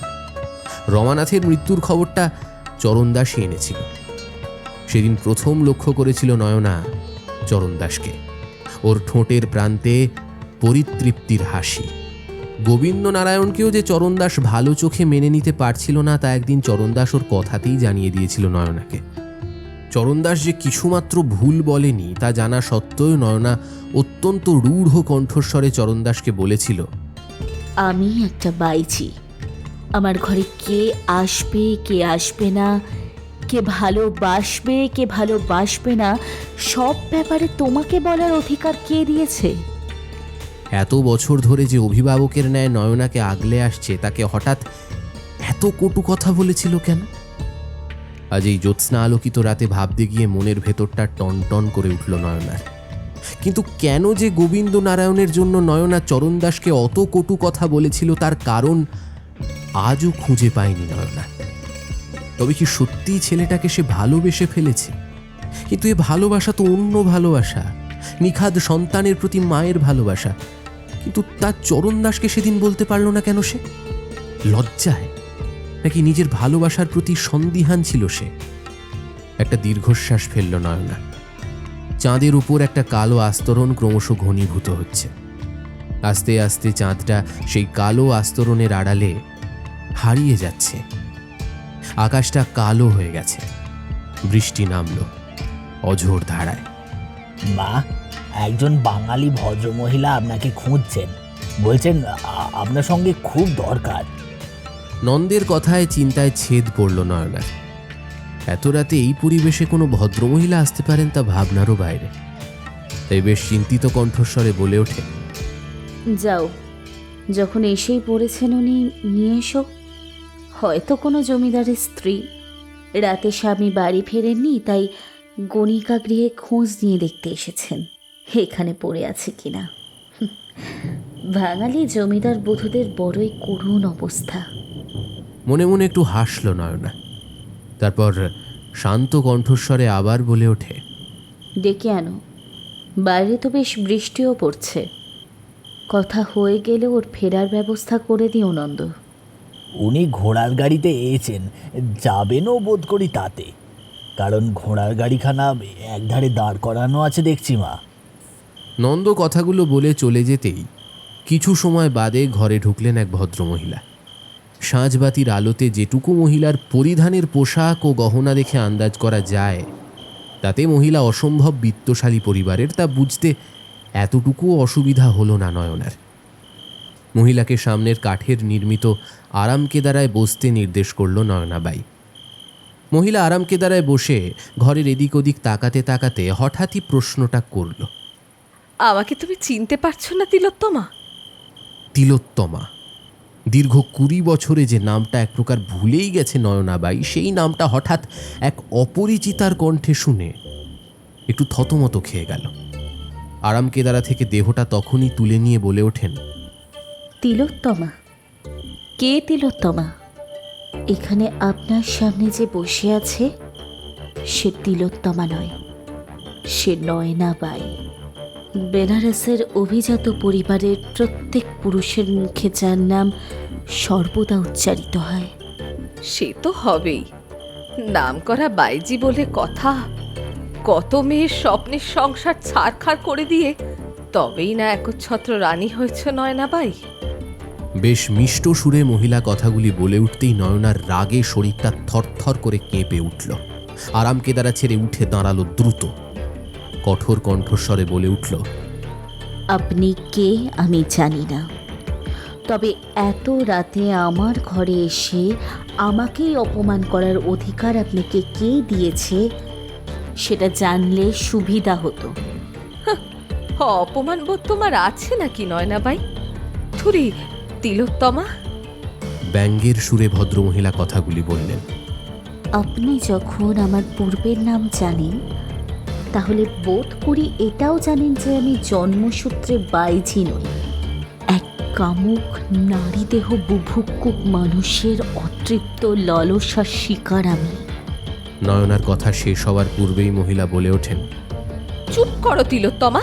S2: রমানাথের মৃত্যুর খবরটা চরণদাসই এনেছিল। সেদিন প্রথম লক্ষ্য করেছিল নয়না চরণদাসকে, ওর ঠোঁটের প্রান্তে পরিতৃপ্তির হাসি। গোবিন্দনারায়ণকেও যে চরণদাস ভালো চোখে মেনে নিতে পারছিল না তা একদিন চরণদাস ওর কথাতেই জানিয়ে দিয়েছিল নয়নাকে। চরণদাস যে কিছুমাত্র ভুল বলেনি তা জানা সত্ত্বেও নয়না অত্যন্ত রূঢ় কণ্ঠস্বরে চরণদাসকে বলেছিল,
S7: আমি একটা বাইছি, আমার ঘরে কে আসবে কে আসবে না, কে ভালোবাসবে কে ভালোবাসবে না, সব ব্যাপারে তোমাকে বলার অধিকার কে দিয়েছে?
S2: এত বছর ধরে যে অভিভাবকের ন্যায় নয়নাকে আগলে আসছে, তাকে হঠাৎ এত কটু কথা বলেছিল কেন? আজ এই জ্যোৎস্না আলোকিত রাতে ভাবতে গিয়ে মনের ভেতরটা টনটন করে উঠল নয়নার। কিন্তু কেন যে গোবিন্দনারায়ণের জন্য নয়না চরণদাসকে অত কটু কথা বলেছিল তার কারণ আজও খুঁজে পায়নি নয়না। তবে কি সত্যিই ছেলেটাকে সে ভালোবেসে ফেলেছে? কিন্তু এ ভালোবাসা তো অন্য ভালোবাসা, নিখাদ সন্তানের প্রতি মায়ের ভালোবাসা। কিন্তু তার চরণদাসকে সেদিন বলতে পারল না কেন? সে লজ্জায় নাকি নিজের ভালোবাসার প্রতি সন্দিহান ছিল সে? একটা দীর্ঘশ্বাস ফেলল নয়না। চাঁদের উপর একটা কালো আস্তরণ ক্রমশ ঘনীভূত হচ্ছে। আস্তে আস্তে চাঁদটা সেই কালো আস্তরণের আড়ালে হারিয়ে যাচ্ছে। আকাশটা কালো হয়ে গেছে। বৃষ্টি নামল অঝোর ধারায়।
S11: মা, একজন বাঙালি ভদ্রমহিলা আপনাকে খুঁজছেন, বলছেন আপনার সঙ্গে খুব দরকার।
S2: নন্দের কথায় চিন্তায় ছেদ পড়ল নয়নার। এত রাতে এই পরিবেশে কোনো ভদ্রমহিলা আসতে পারেন তা ভাবনারও বাইরে। তাই বেশ চিন্তিত কণ্ঠস্বরে বলে ওঠে,
S7: যাও, যখন এসেই পড়েছেন উনি, নিয়ে এসো। হয়তো কোনো জমিদারের স্ত্রী, রাতে স্বামী বাড়ি ফেরেননি, তাই গণিকা গৃহে খোঁজ নিয়ে দেখতে এসেছেন এখানে পড়ে আছে কিনা। বাঙালি জমিদার বধূদের বড়ই করুণ অবস্থা।
S2: মনে মনে একটু হাসল নয়না। তারপর শান্ত কণ্ঠস্বরে আবার বলে ওঠে,
S7: ডেকে আনো, বাইরে তো বেশ বৃষ্টিও পড়ছে। কথা হয়ে গেলে ওর ফেরার ব্যবস্থা করে দিও নন্দ।
S11: উনি ঘোড়ার গাড়িতে এসেছেন, যাবেনও বোধ করি তাতে, কারণ ঘোড়ার গাড়িখানা একধারে দাঁড় করানো আছে দেখছি মা।
S2: নন্দ কথাগুলো বলে চলে যেতেই কিছু সময় বাদে ঘরে ঢুকলেন এক ভদ্রমহিলা। সাঁঝবাতির আলোতে যেটুকু মহিলার পরিধানের পোশাক ও গহনা দেখে আন্দাজ করা যায়, তাতে মহিলা অসম্ভব বিত্তশালী পরিবারের, তা বুঝতে এতটুকু অসুবিধা হলো না নয়নার। মহিলাকে সামনের কাঠের নির্মিত আরাম কেদারায় বসতে নির্দেশ করল নয়নাবাই। মহিলা আরাম কেদারায় বসে ঘরের এদিক ওদিক তাকাতে তাকাতে হঠাৎই প্রশ্নটা করল,
S14: আমাকে তুমি চিনতে পারছো না তিলোত্তমা?
S2: তিলোত্তমা। দীর্ঘ 20 বছরে যে নামটা এক প্রকার ভুলেই গেছে নয়নাবাই, সেই নামটা হঠাৎ এক অপরিচিতার কণ্ঠে শুনে একটু থতমত খেয়ে গেল। আরাম কেদারা থেকে দেহটা তখনই তুলে নিয়ে বলে ওঠেন,
S7: তিলোত্তমা? কে তিলোত্তমা? এখানে আপনার সামনে যে বসে আছে সে তিলোত্তমা নয়, সে নয়নাবাই। বেনারসের অভিজাত পরিবারের প্রত্যেক পুরুষের মুখে যার নাম সর্বদা উচ্চারিত হয়।
S14: সে তো হবেই, নাম করা বাইজি বলে কথা। কত মেয়ের স্বপ্নের সংসার ছাড়খাড় করে দিয়ে তবেই না একচ্ছত্র রানী হয়েছ নয়নাবাই।
S2: বেশ মিষ্ট সুরে মহিলা কথাগুলি বলে উঠতেই নয়নার রাগে শরীরটা থরথর করে কেঁপে উঠল। আরাম কেদারা ছেড়ে উঠে দাঁড়ালো দ্রুত। কঠোর কণ্ঠস্বরে বলে উঠল,
S7: আপনি কে আমি জানি না, তবে এত রাতে আমার ঘরে এসে আমাকেই অপমান করার অধিকার আপনাকে কে দিয়েছে সেটা জানলে সুবিধা হতো।
S14: অপমান বোধ তোমার আছে নাকি নয়নাবাই? থুরি তিলোত্তমা।
S2: ব্যঙ্গের সুরে ভদ্রমহিলা কথাগুলি বললেন,
S7: আপনি যখন আমার পূর্বের নাম জানেন, তাহলে বোধ করি এটাও জানেন যে আমি জন্মসূত্রে বাইজি নই। এক কামুক নারীদেহ বুভুক্ষুক মানুষের অতৃপ্ত ললসার শিকার আমি।
S2: নয়নার কথা শেষ হওয়ার পূর্বেই মহিলা বলে ওঠেন,
S14: চুপ করো তিলোত্তমা।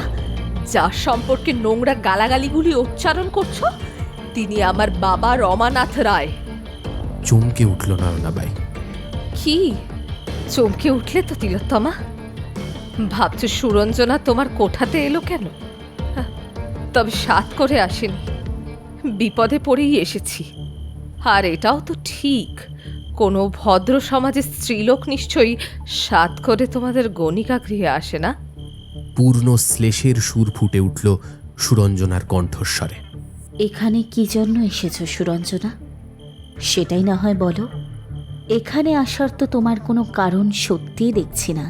S14: যার সম্পর্কে নোংরা গালাগালিগুলি উচ্চারণ করছো তিনি আমার বাবা রমানাথ রায়।
S2: চমকে উঠল নয়নাবাই।
S14: কি চমকে উঠলে তো তিলোত্তমা? ভাবছো সুরঞ্জনা তোমার কোঠাতে এলো কেন? তবে সাত করে আসেনি, বিপদে পড়েই এসেছি। আর এটাও তো ঠিক, কোনো ভদ্র সমাজের স্ত্রীলোক নিশ্চয়ই সাত করে তোমাদের গণিকা গৃহে আসে না।
S2: পূর্ণ শ্লেষের সুর ফুটে উঠল সুরঞ্জনার কণ্ঠস্বরে।
S7: এখানে কি জন্য এসেছো সুরঞ্জনা? সেটাই না হয় বলো। এখানে আসার তো তোমার কোনো কারণ সত্যিই দেখছি না।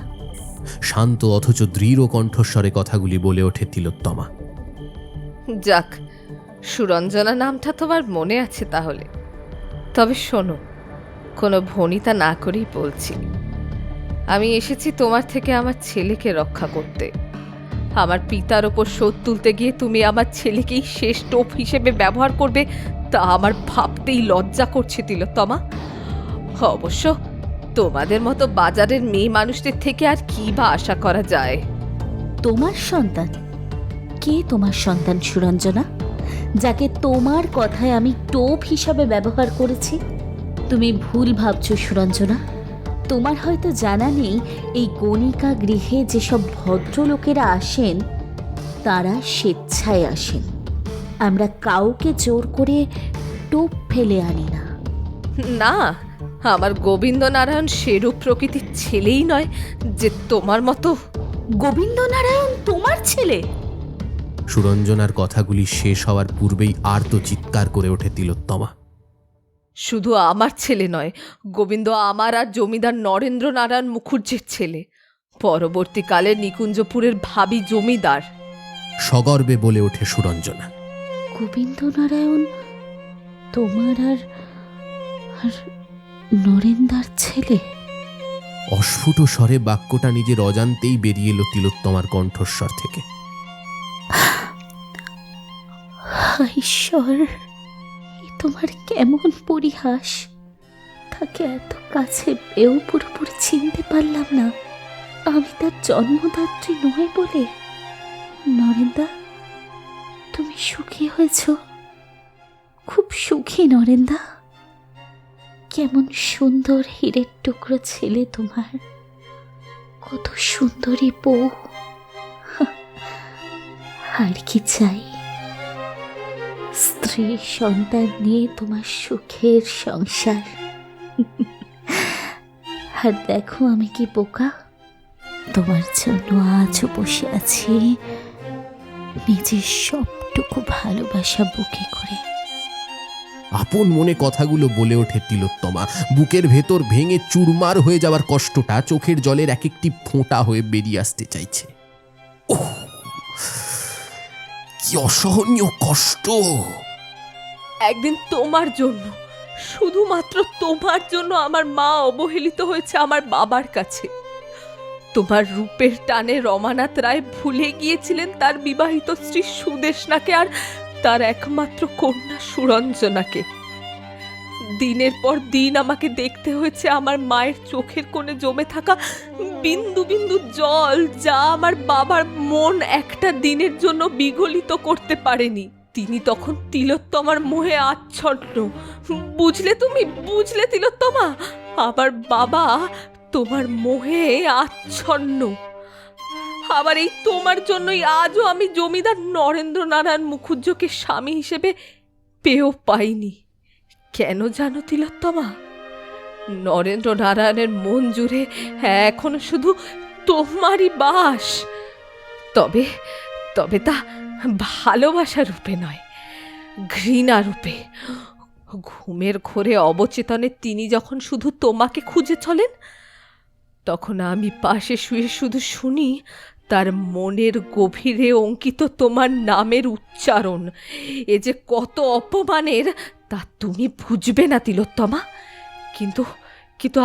S2: শান্ত অথচ দৃঢ় কণ্ঠস্বরে কথাগুলি বলে ওঠে তিলোত্তমা।
S14: যাক, সুরঞ্জনা নামটা তোমার মনে আছে তাহলে। তবে শোনো, কোনো ভনিতা না করেই বলছি, আমি এসেছি তোমার থেকে আমার ছেলেকে রক্ষা করতে। আমার পিতার ওপর শোধ তুলতে গিয়ে তুমি আমার ছেলেকেই শেষ টোপ হিসেবে ব্যবহার করবে, তা আমার ভাবতেই লজ্জা করছে তিলোত্তমা। অবশ্য তোমাদের মতো বাজারের মেয়ে মানুষদের থেকে আর কি বা আশা করা যায়?
S7: তোমার সন্তান? কে তোমার সন্তান সুরঞ্জনা, যাকে তোমার কথায় আমি টোপ হিসাবে ব্যবহার করেছি? তুমি ভুল ভাবছো সুরঞ্জনা। তোমার হয়তো জানা নেই, এই গণিকা গৃহে যেসব ভদ্রলোকেরা আসেন তারা স্বেচ্ছায় আসেন। আমরা কাউকে জোর করে টোপ ফেলে আনি না।
S14: না, আমার গোবিন্দনারায়ণ সেরূপ প্রকৃতির ছেলেই নয় যে তোমার মতো।
S7: গোবিন্দনারায়ণ তোমার ছেলে?
S2: সুরঞ্জনার কথাগুলি শেষ হওয়ার পূর্বেই আর্ত চিৎকার করে ওঠে তিলোত্তমা।
S14: শুধু আমার ছেলে নয়, গোবিন্দ আমার আর জমিদার নরেন্দ্র নারায়ণ মুখুজ্জের ছেলে, পরবর্তীকালে নিকুঞ্জপুরের ভাবি জমিদার।
S2: সগর্বে বলে ওঠে সুরঞ্জনা।
S7: গোবিন্দনারায়ণ তোমার আর নরেন্দার ছেলে?
S2: অস্ফুট স্বরে বাক্যটা নিজের অজান্তেই বেরিয়ে এলো তিলোত্তমার কণ্ঠস্বর থেকে।
S7: ঈশ্বর, এ তোমার কেমন পরিহাস! তাকে এত কাছে পেয়েও পুরোপুরি চিনতে পারলাম না। আমি তার জন্মদাত্রী নয় বলে। নরেন্দা, তুমি সুখী হয়েছ? খুব সুখী নরেন্দা? কেমন সুন্দর হীরের টুকরো ছেলে তোমার, কত সুন্দরী বউ। আর কি চাই? স্ত্রী সন্তান নিয়ে তোমার সুখের সংসার। আর দেখো আমি কি বোকা, তোমার জন্য আজও বসে আছি নিজের সবটুকু ভালোবাসা বুকে করে।
S2: আপন মনে কথাগুলো বলে ওঠে তিলোত্তমা। বুকের ভেতর ভেঙে চুরমার হয়ে যাওয়ার কষ্টটা চোখের জলের এক একটি ফোঁটা হয়ে বেরিয়ে আসতে চাইছে। ওহ, কি অসহনীয় কষ্ট!
S14: একদিন তোমার জন্য, শুধুমাত্র তোমার জন্য আমার মা অবহেলিত হয়েছে আমার বাবার কাছে। তোমার রূপের টানে রমানাথ রায় ভুলে গিয়েছিলেন তার বিবাহিত স্ত্রী সুদেশনাকে আর তার একমাত্র কন্যা সুরঞ্জনাকে। দিনের পর দিন আমাকে দেখতে হয়েছে আমার মায়ের চোখের কোণে জমে থাকা বিন্দু বিন্দু জল, যা আমার বাবার মন একটা দিনের জন্য বিগলিত করতে পারেনি। তিনি তখন তিলোত্তমার মোহে আচ্ছন্ন। বুঝলে তুমি, বুঝলে তিলোত্তমা? আমার বাবা তোমার মোহে আচ্ছন্ন। আবার এই তোমার জন্যই আজও আমি জমিদার নরেন্দ্র নারায়ণ মুখুজ্জকে স্বামী হিসেবে পেয়েও পাইনি। কেন জানো তিলোত্তমা? নরেন্দ্র নারায়ণের মন জুড়ে এখনো শুধু তোমারই বাস। তবে তবে তা ভালোবাসা রূপে নয়, ঘৃণা রূপে। ঘুমের ঘোরে অবচেতনে তিনি যখন শুধু তোমাকে খুঁজে চলেন, তখন আমি পাশে শুয়ে শুধু শুনি তার মনের গভীরে অঙ্কিত তোমার নামের উচ্চারণ। এ যে কত অপমানের তা তুমি বুঝবে না তিলোত্তমা। কিন্তু কিন্তু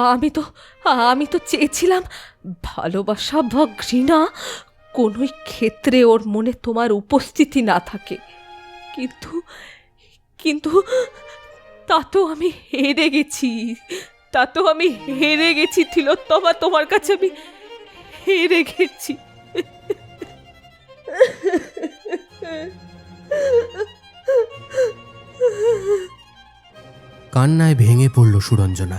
S14: আমি তো চেয়েছিলাম ভালোবাসা বা ঘৃণা কোনোই ক্ষেত্রে ওর মনে তোমার উপস্থিতি না থাকে। কিন্তু কিন্তু তা তো আমি হেরে গেছি, তিলোত্তমা, তোমার কাছে আমি হেরে গেছি।
S2: কান্নায় ভেঙে পড়ল সুরঞ্জনা।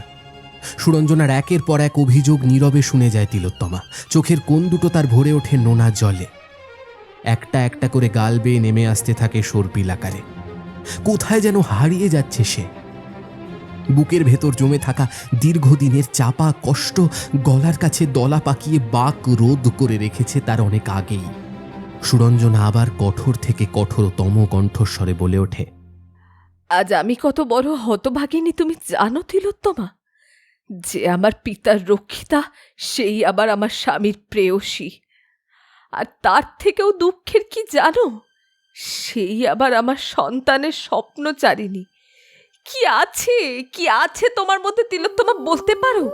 S2: সুরঞ্জনার একের পর এক অভিযোগ নীরবে শুনে যায় তিলোত্তমা। চোখের কোণ দুটো তার ভরে ওঠে নোনা জলে। একটা একটা করে গাল বেয়ে নেমে আসতে থাকে সর্পিল আকারে। কোথায় যেন হারিয়ে যাচ্ছে সে। বুকের ভেতর জমে থাকা দীর্ঘদিনের চাপা কষ্ট গলার কাছে দলা পাকিয়ে বাক রোধ করে রেখেছে তার অনেক আগেই। সুরঞ্জনা আবার কঠোর থেকে কঠোরতম কণ্ঠস্বরে বলে ওঠে,
S14: আজ আমি কত বড় হতভাগিনী তুমি জানো তিলোত্তমা? যে আমার পিতার রক্ষিতা, সেই আবার আমার স্বামীর প্রেয়সী। আর তার থেকেও দুঃখের কি জানো? সেই আবার আমার সন্তানের স্বপ্নচারিণী। কি আছে তোমার মধ্যে তিলোত্তমা, বলতে পারো?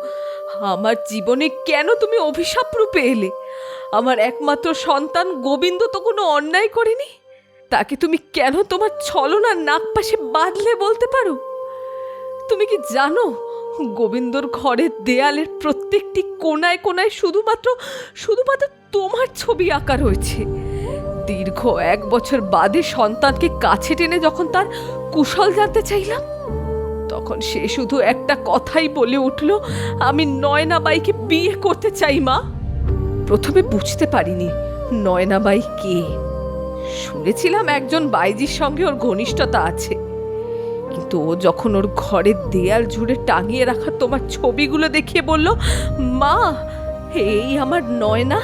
S14: আমার জীবনে কেন তুমি অভিশাপ রূপে এলে? আমার একমাত্র সন্তান গোবিন্দ তো কোনো অন্যায় করেনি। তাকে তুমি কেন তোমার ছলনার নাক পাশে বাঁধলে, বলতে পারো? তুমি কি জানো গোবিন্দর ঘরের দেয়ালের প্রত্যেকটি কোনায় কোনায় শুধুমাত্র তোমার ছবি আঁকা রয়েছে? দীর্ঘ 1 বছর বাদে সন্তানকে কাছে টেনে যখন তার কুশল জানতে চাইলাম, তখন সে শুধু একটা কথাই বলে উঠল, আমি নয়নাবাইকে বিয়ে করতে চাই মা। প্রথমে বুঝতে পারিনি নয়নাবাই কে। শুনেছিলাম একজন বাইজির সঙ্গে ওর ঘনিষ্ঠতা আছে, কিন্তু ও যখন ওর ঘরের দেয়াল জুড়ে টাঙিয়ে রাখা তোমার ছবিগুলো দেখিয়ে বলল, মা এই আমার নয়না,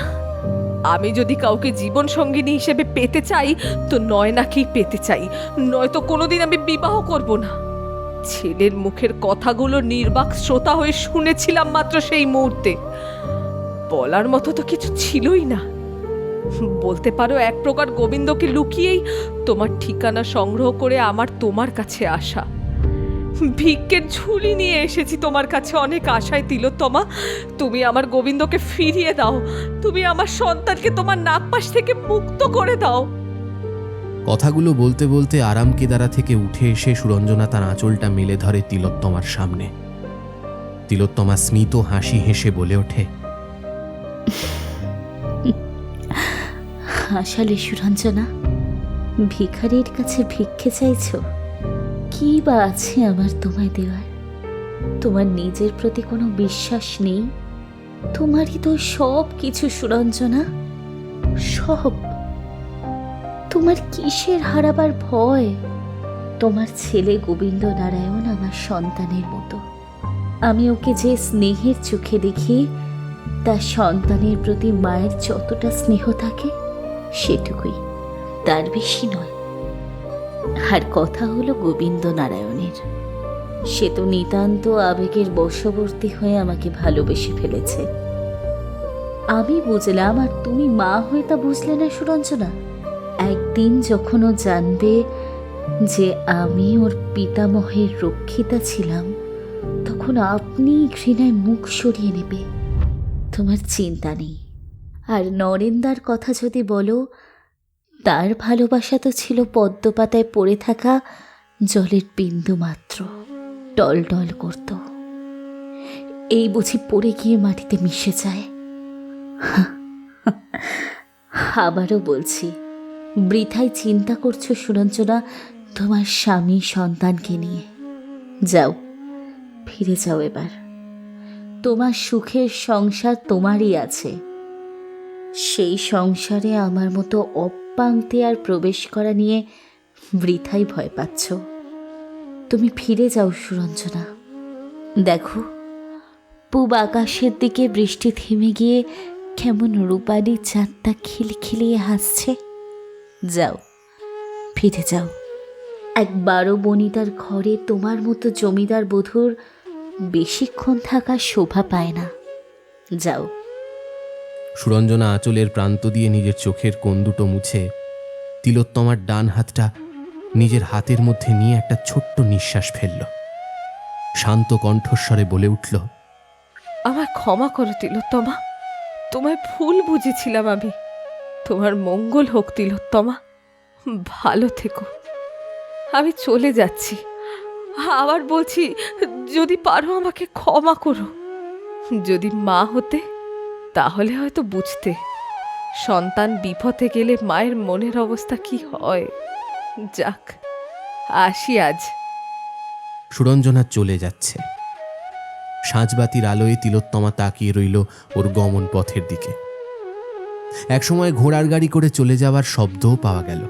S14: আমি যদি কাউকে জীবন সঙ্গিনী হিসেবে পেতে চাই তো নয়নাকেই পেতে চাই, নয়তো কোনোদিন আমি বিবাহ করব না। ছেলের মুখের কথাগুলো নির্বাক শ্রোতা হয়ে শুনেছিলাম মাত্র সেই মুহূর্তে, বলার মতো তো কিছু ছিলই না। বলতে পারো এক প্রকার গোবিন্দকে লুকিয়েই তোমার ঠিকানা সংগ্রহ করে আমার তোমার কাছে আসা। ভিক্ষের ঝুলি নিয়ে এসেছি তোমার কাছে অনেক আশায় তিলোত্তমা। তুমি আমার গোবিন্দকে ফিরিয়ে দাও, তুমি আমার সন্তানকে তোমার নাগপাশ থেকে মুক্ত করে দাও।
S2: কথাগুলো বলতে বলতে আরাম কেদারা থেকে উঠে এসে সুরঞ্জনা তার আঁচলটা মেলে ধরে তিলোত্তমার সামনে। তিলোত্তমা স্মিত হাসি হেসে বলে ওঠে,
S7: আসলে সুরঞ্জনা, ভিখারির কাছে ভিক্ষে চাইছো? কি বা আছে আমার তোমায় দেওয়ার? তোমার নিজের প্রতি কোনো বিশ্বাস নেই? তোমারই তো সব কিছু সুরঞ্জনা, সব। তোমার কিসের হারাবার ভয়? তোমার ছেলে গোবিন্দ নারায়ণ আমার সন্তানের মতো। আমি ওকে যে স্নেহের চোখে দেখি, তার সন্তানের প্রতি মায়ের যতটা স্নেহ থাকে সেটুকুই, তার বেশি নয়। আর কথা হলো গোবিন্দ নারায়ণের, সে তো নিতান্ত আবেগের বশবর্তী হয়ে আমাকে ভালোবেসে ফেলেছে। আমি বুঝলাম আর তুমি মা হয়ে তা বুঝলে না সুরঞ্জনা। একদিন যখন ও জানবে যে আমি ওর পিতামহের রক্ষিতা ছিলাম, তখন আপনি ঘৃণায় মুখ সরিয়ে নেবে, তোমার চিন্তা নেই। আর নরেন্দার কথা যদি বলো, তার ভালোবাসা তো ছিল পদ্মপাতায় পড়ে থাকা জলের বিন্দু মাত্র, টল টল করত। এই বুঝি পড়ে গিয়ে মাটিতে মিশে যায়? আবারও বলছি, বৃথাই চিন্তা করছো সুরঞ্জনা তোমার স্বামী সন্তানকে নিয়ে। যাও, ফিরে যাও এবার। তোমার সুখের সংসার তোমারই আছে, সেই সংসারে আমার মতো অপাংক্তে আর প্রবেশ করা নিয়ে বৃথাই ভয় পাচ্ছ। তুমি ফিরে যাও সুরঞ্জনা। দেখো, পূব আকাশের দিকে বৃষ্টি থেমে গিয়ে কেমন রূপালি চাঁদটা খিলখিলিয়ে হাসছে। যাও, ফিরে যাও। এক 12 বনিতার ঘরে তোমার মতো জমিদার বধূর বেশিক্ষণ থাকার শোভা পায় না। যাও।
S2: সুরঞ্জনা আঁচলের প্রান্ত দিয়ে নিজের চোখের কোণ দুটো মুছে তিলোত্তমার ডান হাতটা নিজের হাতের মধ্যে নিয়ে একটা ছোট্ট নিঃশ্বাস ফেলল। শান্ত কণ্ঠস্বরে বলে উঠল,
S14: আমার ক্ষমা করো তিলোত্তমা, তোমায় ভুল বুঝেছিলাম আমি। তোমার মঙ্গল হোক তিলোত্তমা, ভালো থেকো। আমি চলে যাচ্ছি। আবার বলছি, যদি পারো আমাকে ক্ষমা করো। যদি মা হতে তাহলে হয়তো বুঝতে সন্তান বিপথে গেলে মায়ের মনের অবস্থা কি হয়। যাক, আসি আজ।
S2: সুরঞ্জনা চলে যাচ্ছে। সাঁঝবাতির আলোয় তিলোত্তমা তাকিয়ে রইল ওর গমন পথের দিকে। একসময় ঘোড়ার গাড়ি করে চলে যাওয়ার শব্দও পাওয়া গেল।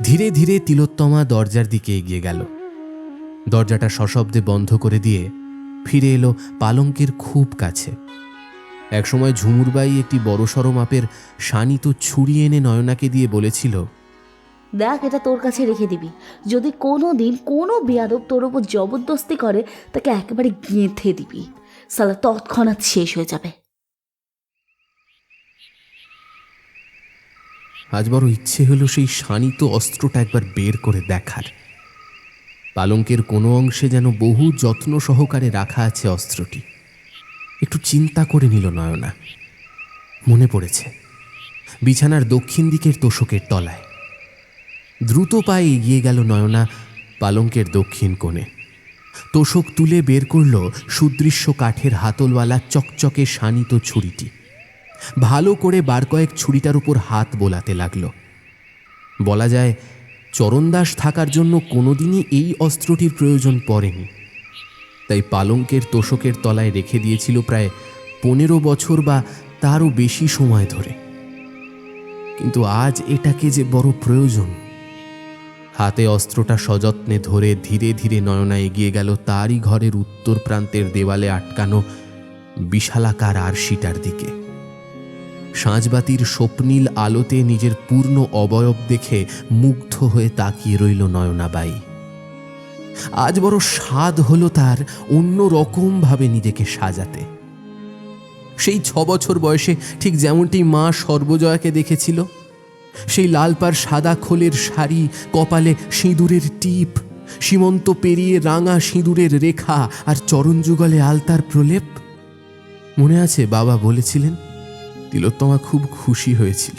S2: ধীরে ধীরে তিলোত্তমা দরজার দিকে এগিয়ে গেল। দরজাটা সশব্দে বন্ধ করে দিয়ে ফিরে এলো পালঙ্কের খুব কাছে। একসময় ঝুমুরবাই একটি বড়সড় মাপের শানিত ছুরি এনে নয়নাকে দিয়ে বলেছিল,
S7: দেখ, এটা তোর কাছে রেখে দিবি। যদি কোনো দিন কোনো বেয়াদব তোর ওপর জবরদস্তি করে, তাকে একেবারে গেঁথে দিবি, সালা তৎক্ষণাৎ শেষ হয়ে যাবে।
S2: আজ বড় ইচ্ছে হলো সেই শানিত অস্ত্রটা একবার বের করে দেখার। পালঙ্কের কোনো অংশে যেন বহু যত্ন সহকারে রাখা আছে অস্ত্রটি। একটু চিন্তা করে নিল নয়না। মনে পড়েছে, বিছানার দক্ষিণ দিকের তোষকের তলায়। দ্রুত পায়ে এগিয়ে গেল নয়না পালঙ্কের দক্ষিণ কোণে। তোষক তুলে বের করল সুদৃশ্য কাঠের হাতলওয়ালা চকচকে শানিত ছুরিটি। ভালো করে বার কয়েক ছুরিটার উপর হাত বোলাতে লাগল। বলা যায়, চরণদাস থাকার জন্য কোনোদিনই এই অস্ত্রটির প্রয়োজন পড়েনি। তাই পালঙ্কের তোষকের তলায় রেখে দিয়েছিল প্রায় 15 বছর বা তারও বেশি সময় ধরে। কিন্তু আজ এটাকে যে বড় প্রয়োজন। হাতে অস্ত্রটা সযত্নে ধরে ধীরে ধীরে নয়না এগিয়ে গেল তারই ঘরের উত্তর প্রান্তের দেওয়ালে আটকানো বিশালাকার আরশিটার দিকে। সাঁঝবাতির স্বপ্নীল আলোতে নিজের পূর্ণ অবয়ব দেখে মুগ্ধ হয়ে তাকিয়ে রইল নয়নাবাই। আজ বড় স্বাদ হলো তার অন্য রকম ভাবে নিজেকে সাজাতে। সেই 6 বছর বয়সে ঠিক যেমনটি মা সর্বজয়াকে দেখেছিল, সেই লালপাড় সাদা খোলের শাড়ি, কপালে সিঁদুরের টিপ, সীমন্ত পেরিয়ে রাঙা সিঁদুরের রেখা আর চরণযুগলে আলতার প্রলেপ। মনে আছে বাবা বলেছিলেন তিলোত্তমা খুব খুশি হয়েছিল।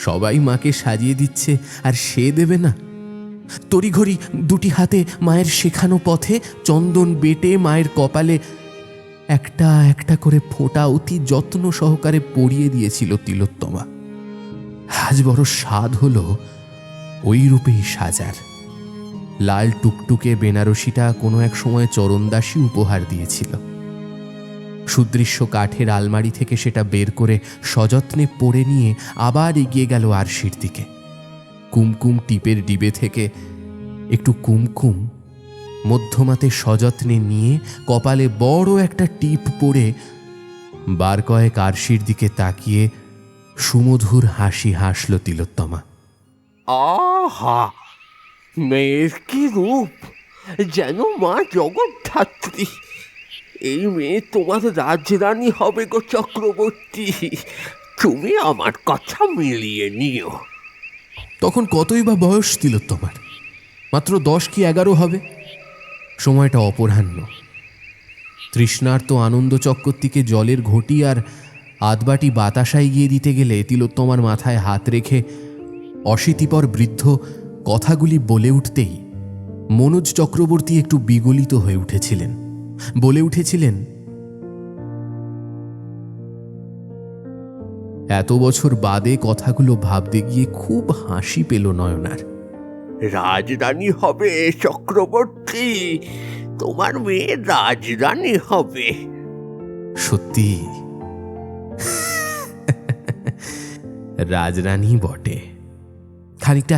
S2: সবাই মাকে সাজিয়ে দিচ্ছে আর সে দেবে না। তড়িঘড়ি দুটি হাতে মায়ের শেখানো পথে চন্দন বেটে মায়ের কপালে একটা একটা করে ফোঁটা অতি যত্ন সহকারে পরিয়ে দিয়েছিল তিলোত্তমা। আজ বড় স্বাদ হলো ওই রূপেই সাজার। লাল টুকটুকে বেনারসিটা কোনো এক সময় চরণদাসী উপহার দিয়েছিল। সুদৃশ্য কাঠের আলমারি থেকে সেটা বের করে সযত্নে পরে নিয়ে আবার এগিয়ে গেল আরশির দিকে। কুমকুম টিপের ডিবে থেকে একটু কুমকুম মধ্যমাতে সযত্নে নিয়ে কপালে বড় একটা টিপ পরে বার কয়েক আরশির দিকে তাকিয়ে সুমধুর হাসি হাসল তিলোত্তমা।
S5: আহা, মেয়ের কি রূপ, যেন মা জগদ্ধাত্রী। এই মেয়ে তোমার রাজরানী হবে গো চক্রবর্তী। তুমি আমার কথা মিলিয়ে নিও।
S2: তখন কতই বা বয়স তিলোত্তমার? মাত্র 10 কি 11 হবে। সময়টা অপরাহ্ন। তৃষ্ণার্ত আনন্দ চক্রবর্তীকে জলের ঘটি আর আধবাটি বাতাসায় গিয়ে দিতে গেলে তিলোত্তমার মাথায় হাত রেখে অশীতিপর বৃদ্ধ কথাগুলি বলে উঠতেই মনোজ চক্রবর্তী একটু বিগলিত হয়ে উঠেছিলেন। বলে উঠেছিলেন, এত বছর বাদে কথাগুলো ভাবতে গিয়ে খুব হাসি পেল নয়নার।
S5: রাজরানী হবে চক্রবর্তী, তোমার মেয়ে রাজরানী হবে।
S2: সত্যি রাজরানী বটে। খানিকটা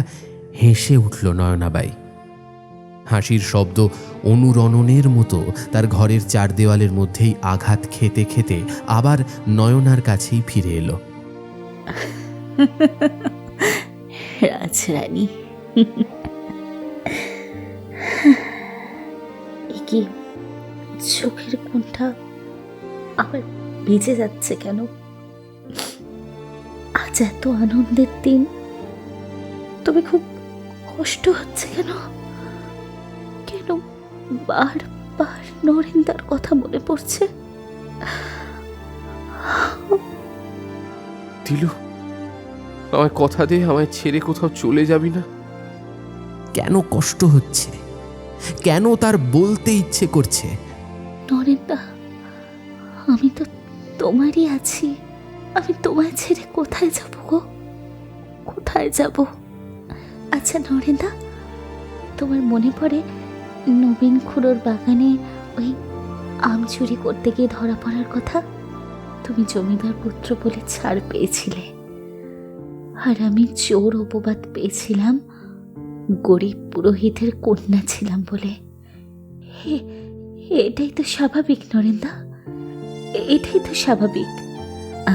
S2: হেসে উঠল নয়নাবাই। হাসির শব্দ অনুরণনের মতো তার ঘরের 4 দেওয়ালের মধ্যেই আঘাত খেতে খেতে আবার নয়নার কাছেই ফিরে এলো।
S7: রাজরানী, কি চোখের কোণটা আবার ভিজে যাচ্ছে কেন? আজ এত আনন্দের দিন, তবে খুব কষ্ট হচ্ছে কেন? কেন বারবার নরেন্দার কথা মনে পড়ছে?
S5: তিলু, আমায় কথা দে, আমায় ছেড়ে কোথাও চলে যাবি না।
S2: কেন কষ্ট হচ্ছে? কেন তার বলতে ইচ্ছে করছে?
S7: নরেন্দা, আমি তো তোমারই আছি। আমি তোমায় ছেড়ে কোথায় যাব গো? কোথায় যাব? আচ্ছা নরেন্দা, তোমার মনে পড়ে নবীন খুড়োর বাগানে ওই আম চুরি করতে গিয়ে ধরা পড়ার কথা? তুমি জমিদার পুত্র বলে ছাড় পেয়েছিলে, আর আমি চোর অপবাদ পেয়েছিলাম গরিব পুরোহিতের কন্যা ছিলাম বলে। এটাই তো স্বাভাবিক নরেন্দা, এটাই তো স্বাভাবিক।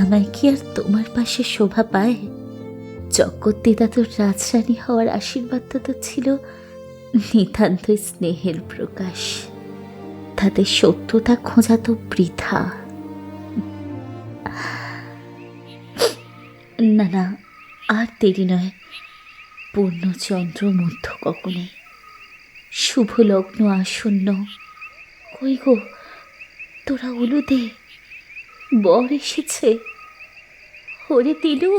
S7: আমায় কি আর তোমার পাশে শোভা পায়? চক্রবর্তীদা তো রাজরানী হওয়ার আশীর্বাদটা তো ছিল নিতান্তই স্নেহের প্রকাশ। তাদের সত্যতা খোঁজা তো বৃথা। না না, আর দেরি নয়। পূর্ণচন্দ্র মধ্য কখনে, শুভ লগ্ন আসন্ন। কই গো তোরা উলু দে, বর এসেছে। ওরে তিলু,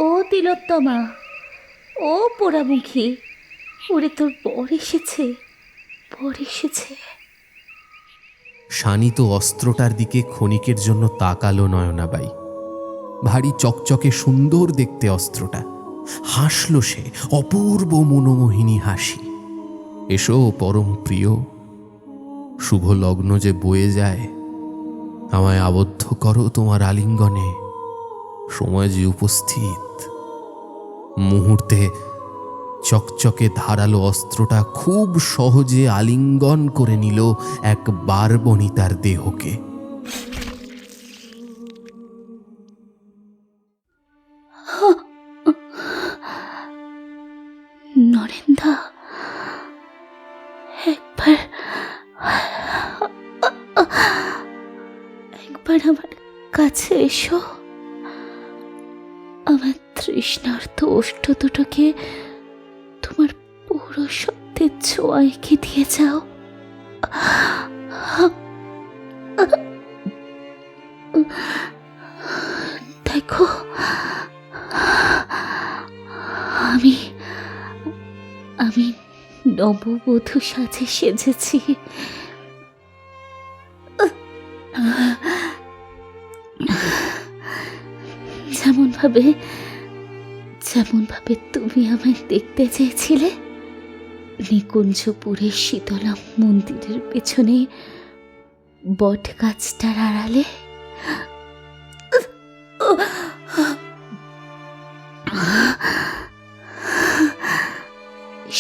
S7: ও তিলোত্তমা, ও পোড়ামুখী, ওরে তোর বর এসেছে, বর এসেছে।
S2: শানিত অস্ত্রটার দিকে ক্ষণিকের জন্য তাকালো নয়নাবাই। ভারী চকচকে সুন্দর দেখতে অস্ত্রটা। হাসল সে অপূর্ব মনোমোহিনী হাসি। এসো পরম প্রিয়, শুভ লগ্ন যে বয়ে যায়, আমায় আবদ্ধ করো তোমার আলিঙ্গনে। সময় যে উপস্থিত। মুহূর্তে চকচকে ধারালো অস্ত্রটা খুব সহজে আলিঙ্গন করে নিল এক বারবনিতার দেহকে।
S7: একবার আমার কাছে এসো। আমার তৃষ্ণার্ত ওষ্ঠ দুটোকে তোমার পুরো সত্যের ছোঁয়া এঁকে দিয়ে যাও। দেখো, আমি আমি নববধূ সাজে সেজেছি। যেমন ভাবে তুমি আমায় দেখতে চেয়েছিলে, নিকুঞ্জপুরের শীতলা মন্দিরের পেছনে বট গাছটার আড়ালে।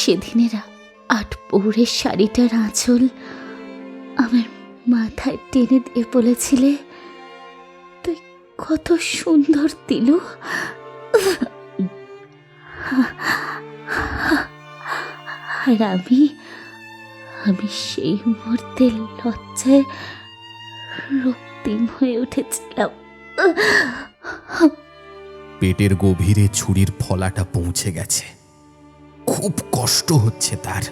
S7: সেদিনের 8 পৌরের শাড়িটার আঁচল আমার মাথায় টেনে দিয়ে বলেছিলে, তুই কত সুন্দর তিলু। আর আমি সেই মুহূর্তে লজ্জায় রক্তিম হয়ে উঠেছিলাম।
S2: পেটের গভীরে ছুরির ফলাটা পৌঁছে গেছে। খুব কষ্ট হচ্ছে তার।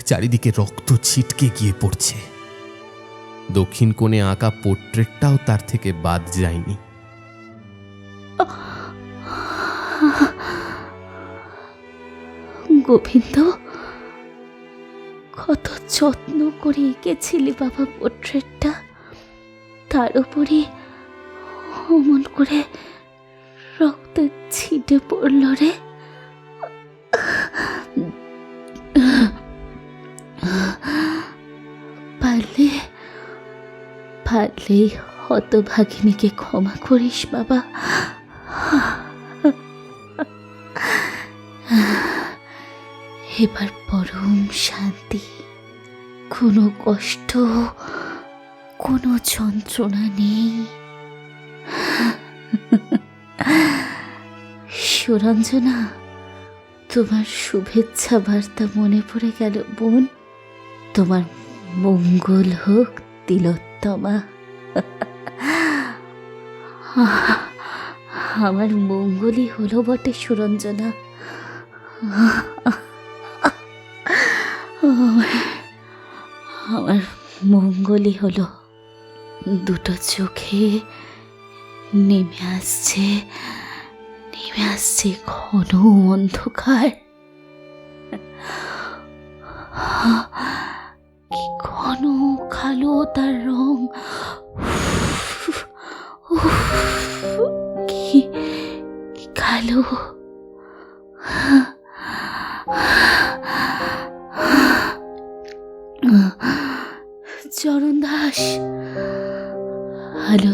S2: চারিদিকে রক্ত ছিটকে গিয়ে পড়ছে। দক্ষিণ কোণে আঁকা পোর্ট্রেটটাও তার থেকে বাদ যায়নি।
S7: গোবিন্দ, কত যত্ন করে এঁকেছিলি বাবা পোর্ট্রেটটা, তার উপরে অমন করে রক্ত ছিটে পড়ল রে। পারলে হতভাগিনীকে ক্ষমা করিস বাবা। এবার পরম শান্তি, কোনো কষ্ট, কোনো যন্ত্রণা নেই। সুরঞ্জনা, তোমার শুভেচ্ছা বার্তা মনে পড়ে গেল বোন। তোমার মঙ্গল হোক তিলোত্তমা। আমার মঙ্গলই হলো বটে সুরঞ্জনা। আমার মঙ্গলই হলো। দুটো চোখে নেমে আসছে ঘন অন্ধকার। কি ঘন কালো তার রং, কি কালো। চরণ দাস, আলো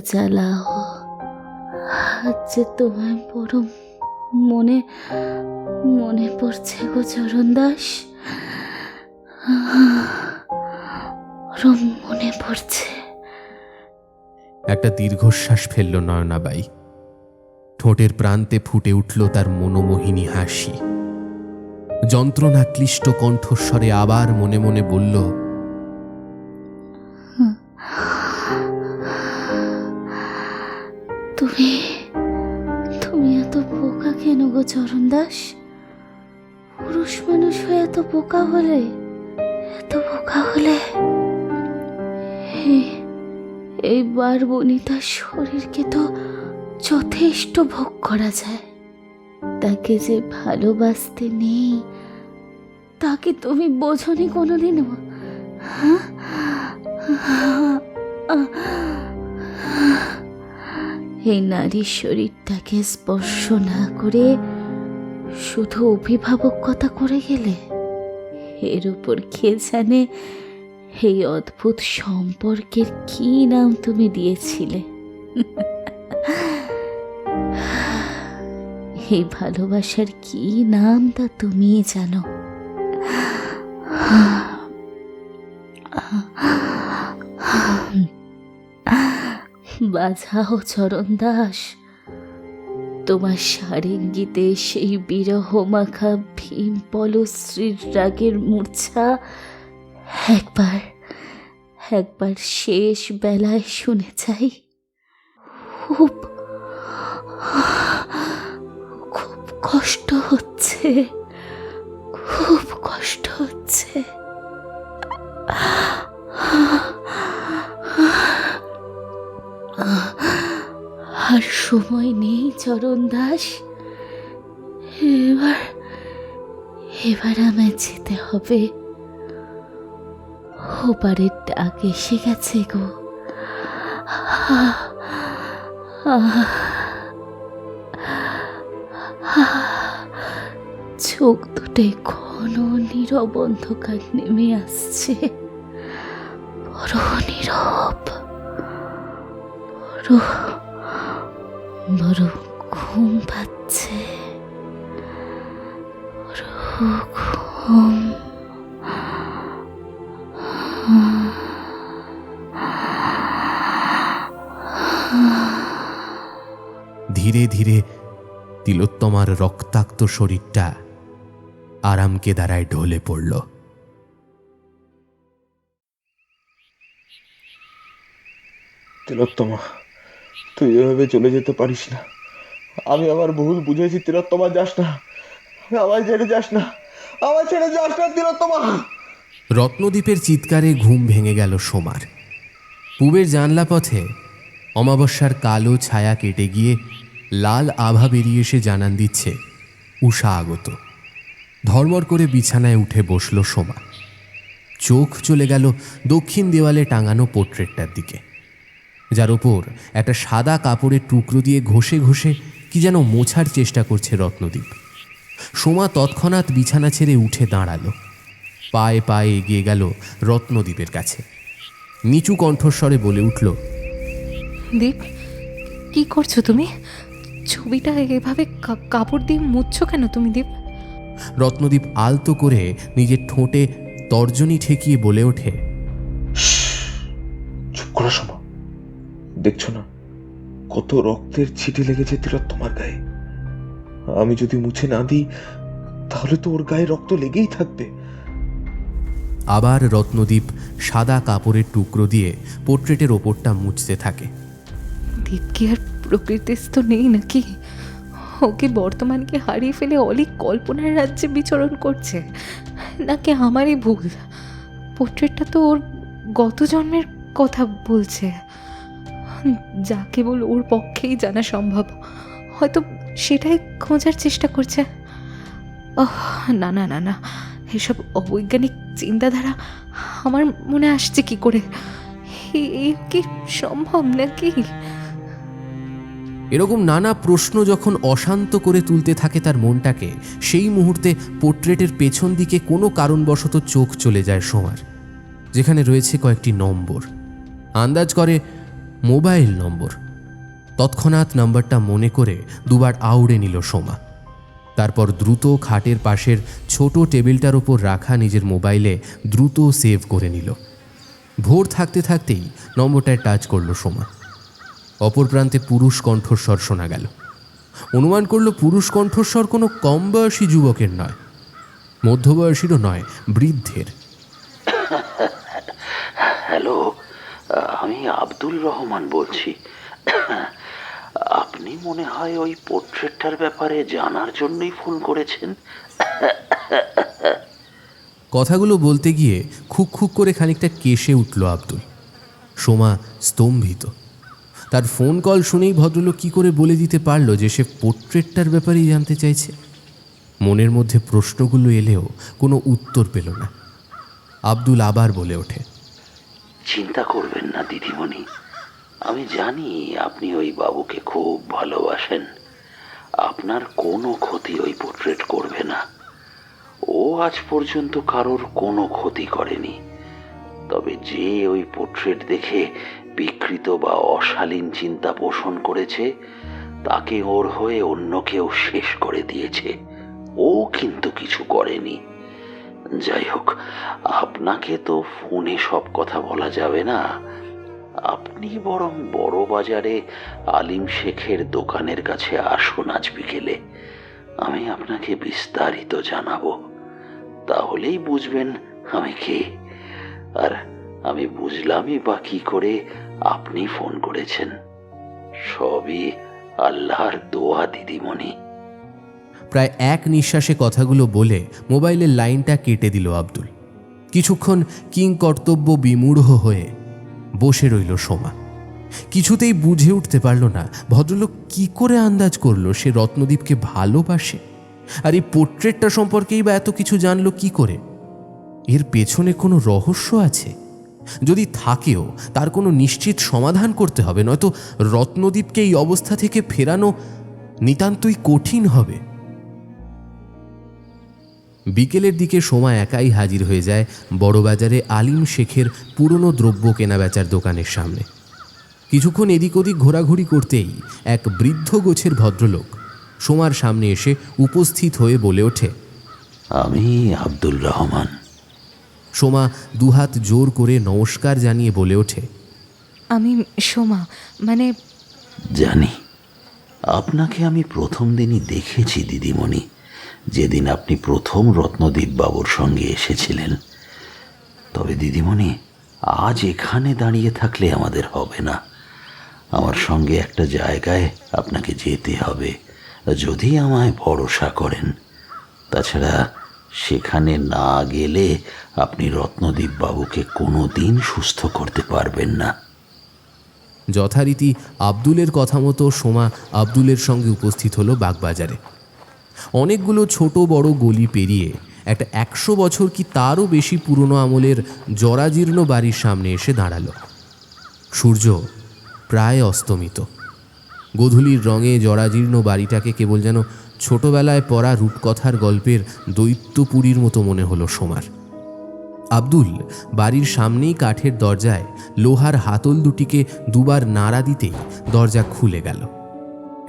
S7: জ্বালাও। আজ যে তোমায় বড় মনে পড়ছে গো চরণ দাস, মনে পড়ছে।
S2: একটা দীর্ঘশ্বাস ফেলল নয়নাবাই। ঠোঁটের প্রান্তে ফুটে উঠল তার মনোমোহিনী হাসি। যন্ত্রণাক্লিষ্ট কণ্ঠস্বরে আবার মনে মনে বলল,
S7: তুমি এত বোকা কেন গো চরণ দাস? পুরুষ মানুষ হয়ে এত বোকা হলে এইবার বনিতার শরীরকে তো যথেষ্ট ভোগ করা যায়। তাকে যে ভালোবাসতে নেই, তাকে তুমি বোঝনি কোনোদিনও? এই নারীর শরীরটাকে স্পর্শ না করে শুধু অভিভাবকতা করে গেলে। এর উপর কে জানে এই অদ্ভুত সম্পর্কের কি নাম তুমি দিয়েছিলে? এই ভালোবাসার কি নাম তা তুমিই জানো। বাজাও চরণ দাস, তোমার সারেঙ্গিতে সেই বিরহ মাখা ভীম পলশ্রীর রাগের মূর্ছা একবার শেষ বেলায় শুনে যাই। খুব খুব কষ্ট হচ্ছে, খুব কষ্ট হচ্ছে। আর সময় নেই চরণ দাস, এবার আমায় যেতে হবে। ওপারের ডাক এসে গেছে গো। চোখ দুটে ঘন নীরব অন্ধকার নেমে আসছে, বড় নীরব, বড় ঘুম পাচ্ছে, বড় ঘুম।
S2: ধীরে ধীরে তিলোত্তমার রক্তাক্ত শরীরটা আরাম কেদারায় ঢলে পড়ল।
S15: তিলোত্তমা, তুই এভাবে চলে যেতে পারিস না। আমি আমার ভুল বুঝেছি তিলোত্তমা, যাস না, আমায় ছেড়ে যাস না, আমায় ছেড়ে যাস না তিলোত্তমা।
S2: রত্নদ্বীপের চিৎকারে ঘুম ভেঙে গেল সোমার। পূবের জানলা পথে অমাবস্যার কালো ছায়া কেটে গিয়ে লাল আভা বেরিয়ে এসে জানান দিচ্ছে উষা আগত। ধর্মর করে বিছানায় উঠে বসল সোমা। চোখ চলে গেল দক্ষিণ দেওয়ালে টাঙানো পোর্ট্রেটটার দিকে, যার ওপর একটা সাদা কাপড়ের টুকরো দিয়ে ঘষে ঘষে কি যেন মোছার চেষ্টা করছে রত্নদ্বীপ। সোমা তৎক্ষণাৎ বিছানা ছেড়ে উঠে দাঁড়ালো, পায়ে পায়ে এগিয়ে গেল রত্নদ্বীপের কাছে। নিচু কণ্ঠস্বরে বলে উঠল,
S16: দীপ, কি করছো তুমি? ছবিটা এভাবে কাপড় দিয়ে মুছছো কেন তুমি দীপ?
S2: রত্নদ্বীপ আলতো করে নিজের ঠোঁটে তর্জনী ঠেকিয়ে বলে ওঠে,
S15: চুপ করো সোমা, দেখছো না কত রক্তের ছিটে লেগেছে তিলোত্তমার গায়ে? আমি যদি মুছে না দিই তাহলে তো ওর গায়ে রক্ত লেগেই থাকবে।
S2: আবার রত্নদ্বীপ সাদা কাপড়ের টুকরো দিয়ে পোর্ট্রেটের ওপরটা মুছতে থাকে।
S16: দীপ কি আর প্রকৃতিস্থ নেই নাকি? ওকে বর্তমানকে হারিয়ে ফেলে অলিক কল্পনার রাজ্যে বিচরণ করছে, নাকি আমারই ভুল? পোর্ট্রেটটা তো ওর গত জন্মের কথা বলছে, যা কেবল ওর পক্ষেই জানা সম্ভব। হয়তো সেটাই খোঁজার চেষ্টা করছে। না না না না, এসব অবৈজ্ঞানিক চিন্তাধারা আমার মনে আসছে কি করে? এই কি সম্ভব নাকি?
S2: এরকম নানা প্রশ্ন যখন অশান্ত করে তুলতে থাকে তার মনটাকে, সেই মুহূর্তে পোর্ট্রেটের পেছন দিকে কোনো কারণবশত চোখ চলে যায় সোমার, যেখানে রয়েছে কয়েকটি নম্বর। আন্দাজ করে মোবাইল নম্বর। তৎক্ষণাৎ নাম্বারটা মনে করে দুবার আউড়ে নিল সোমা। তারপর দ্রুত খাটের পাশের ছোট টেবিলটার ওপর রাখা নিজের মোবাইলে দ্রুত সেভ করে নিল। ভোর থাকতে থাকতেই নম্বরটায় টাচ করল সোমা। অপর প্রান্তে পুরুষ কণ্ঠস্বর শোনা গেল। অনুমান করল পুরুষ কণ্ঠস্বর কোনো কম বয়সী যুবকের নয়, মধ্যবয়সীরও নয়, বৃদ্ধের।
S13: হ্যালো, আমি আব্দুল রহমান বলছি। আপনি মনে হয় ওই পোর্ট্রেটটার ব্যাপারে জানার জন্যই ফোন করেছেন।
S2: কথাগুলো বলতে গিয়ে খুক খুক করে খানিকটা কেশে উঠল আব্দুল। সোমা স্তম্ভিত। তার ফোন কল শুনেই ভদ্রলোক কী করে বলে দিতে পারল যে সে পোর্ট্রেটটার ব্যাপারেই জানতে চাইছে? মনের মধ্যে প্রশ্নগুলো এলেও কোনো উত্তর পেল না। আব্দুল আবার বলে ওঠে,
S13: চিন্তা করবেন না দিদিমণি, আমি জানি আপনি ওই বাবুকে খুব ভালোবাসেন। আপনার কোনো ক্ষতি ওই পোর্ট্রেট করবে না। ও আজ পর্যন্ত কারোর কোনো ক্ষতি করেনি। তবে যে ওই পোর্ট্রেট দেখে বিকৃত বা অশালীন চিন্তা পোষণ করেছে, তাকে ওর হয়ে অন্য কেউ শেষ করে দিয়েছে। ও কিন্তু কিছু করেনি। যাই হোক, আপনাকে তো ফোনে সব কথা বলা যাবে না। আপনি বরং বড় বাজারে আলিম শেখের দোকানের কাছে আসুন আজ বিকেলে। আমি আপনাকে বিস্তারিত জানাবো, তাহলেই বুঝবেন আমি কে। আর আমি বুঝলামই বা কি করে আপনি ফোন করেছেন। সবই আল্লাহর দোয়া দিদিমণি।
S2: প্রায় এক নিঃশ্বাসে কথাগুলো বলে মোবাইলের লাইনটা কেটে দিল আব্দুল। কিছুক্ষণ কিংকর্তব্য বিমূঢ় হয়ে বসে রইল সোমা। কিছুতেই বুঝে উঠতে পারল না ভদ্রলোক কি করে আন্দাজ করলো সে রত্নদীপকে ভালোবাসে, আর এই পোর্ট্রেটটা সম্পর্কেই বা এত কিছু জানলো কি করে? এর পেছনে কোনো রহস্য আছে? যদি থাকেও তার কোনো নিশ্চিত সমাধান করতে হবে, নয়তো রত্নদীপকে এই অবস্থা থেকে ফেরানো নিতান্তই কঠিন হবে। বিকেলের দিকে সোমা একাই হাজির হয়ে যায় বড়বাজারে আলিম শেখের পুরনো দ্রব্য কেনাবেচার দোকানের সামনে। কিছুক্ষণ এদিক ওদিক ঘোরাঘুরি করতেই এক বৃদ্ধ গোছের ভদ্রলোক সোমার সামনে এসে উপস্থিত হয়ে বলে ওঠে,
S13: আমি আব্দুল রহমান।
S2: সোমা দুহাত জোর করে নমস্কার জানিয়ে বলে ওঠে,
S16: আমি সোমা, মানে
S13: জানি আপনাকে আমি প্রথম দিনই দেখেছি দিদিমণি, যেদিন আপনি প্রথম রত্নদীপ বাবুর সঙ্গে এসেছিলেন। তবে দিদিমণি, আজ এখানে দাঁড়িয়ে থাকলে আমাদের হবে না। আমার সঙ্গে একটা জায়গায় আপনাকে যেতে হবে, যদি আমায় ভরসা করেন। তাছাড়া সেখানে না গেলে আপনি রত্নদীপ বাবুকে কোনো দিন সুস্থ করতে পারবেন না।
S2: যথারীতি আব্দুলের কথা মতো সোমা আব্দুলের সঙ্গে উপস্থিত হলো বাগবাজারে। অনেকগুলো ছোট বড় গলি পেরিয়ে একটা 100 বছর কি তারও বেশি পুরনো আমলের জরাজীর্ণ বাড়ির সামনে এসে দাঁড়ালো। সূর্য প্রায় অস্তমিত। গোধূলির রঙে জরাজীর্ণ বাড়িটাকে কেবল যেন ছোটবেলায় পড়া রূপকথার গল্পের দৈত্যপুরীর মতো মনে হলো সোমার। আব্দুল বাড়ির সামনেই কাঠের দরজায় লোহার হাতল দুটিকে দুবার নাড়া দিতেই দরজা খুলে গেল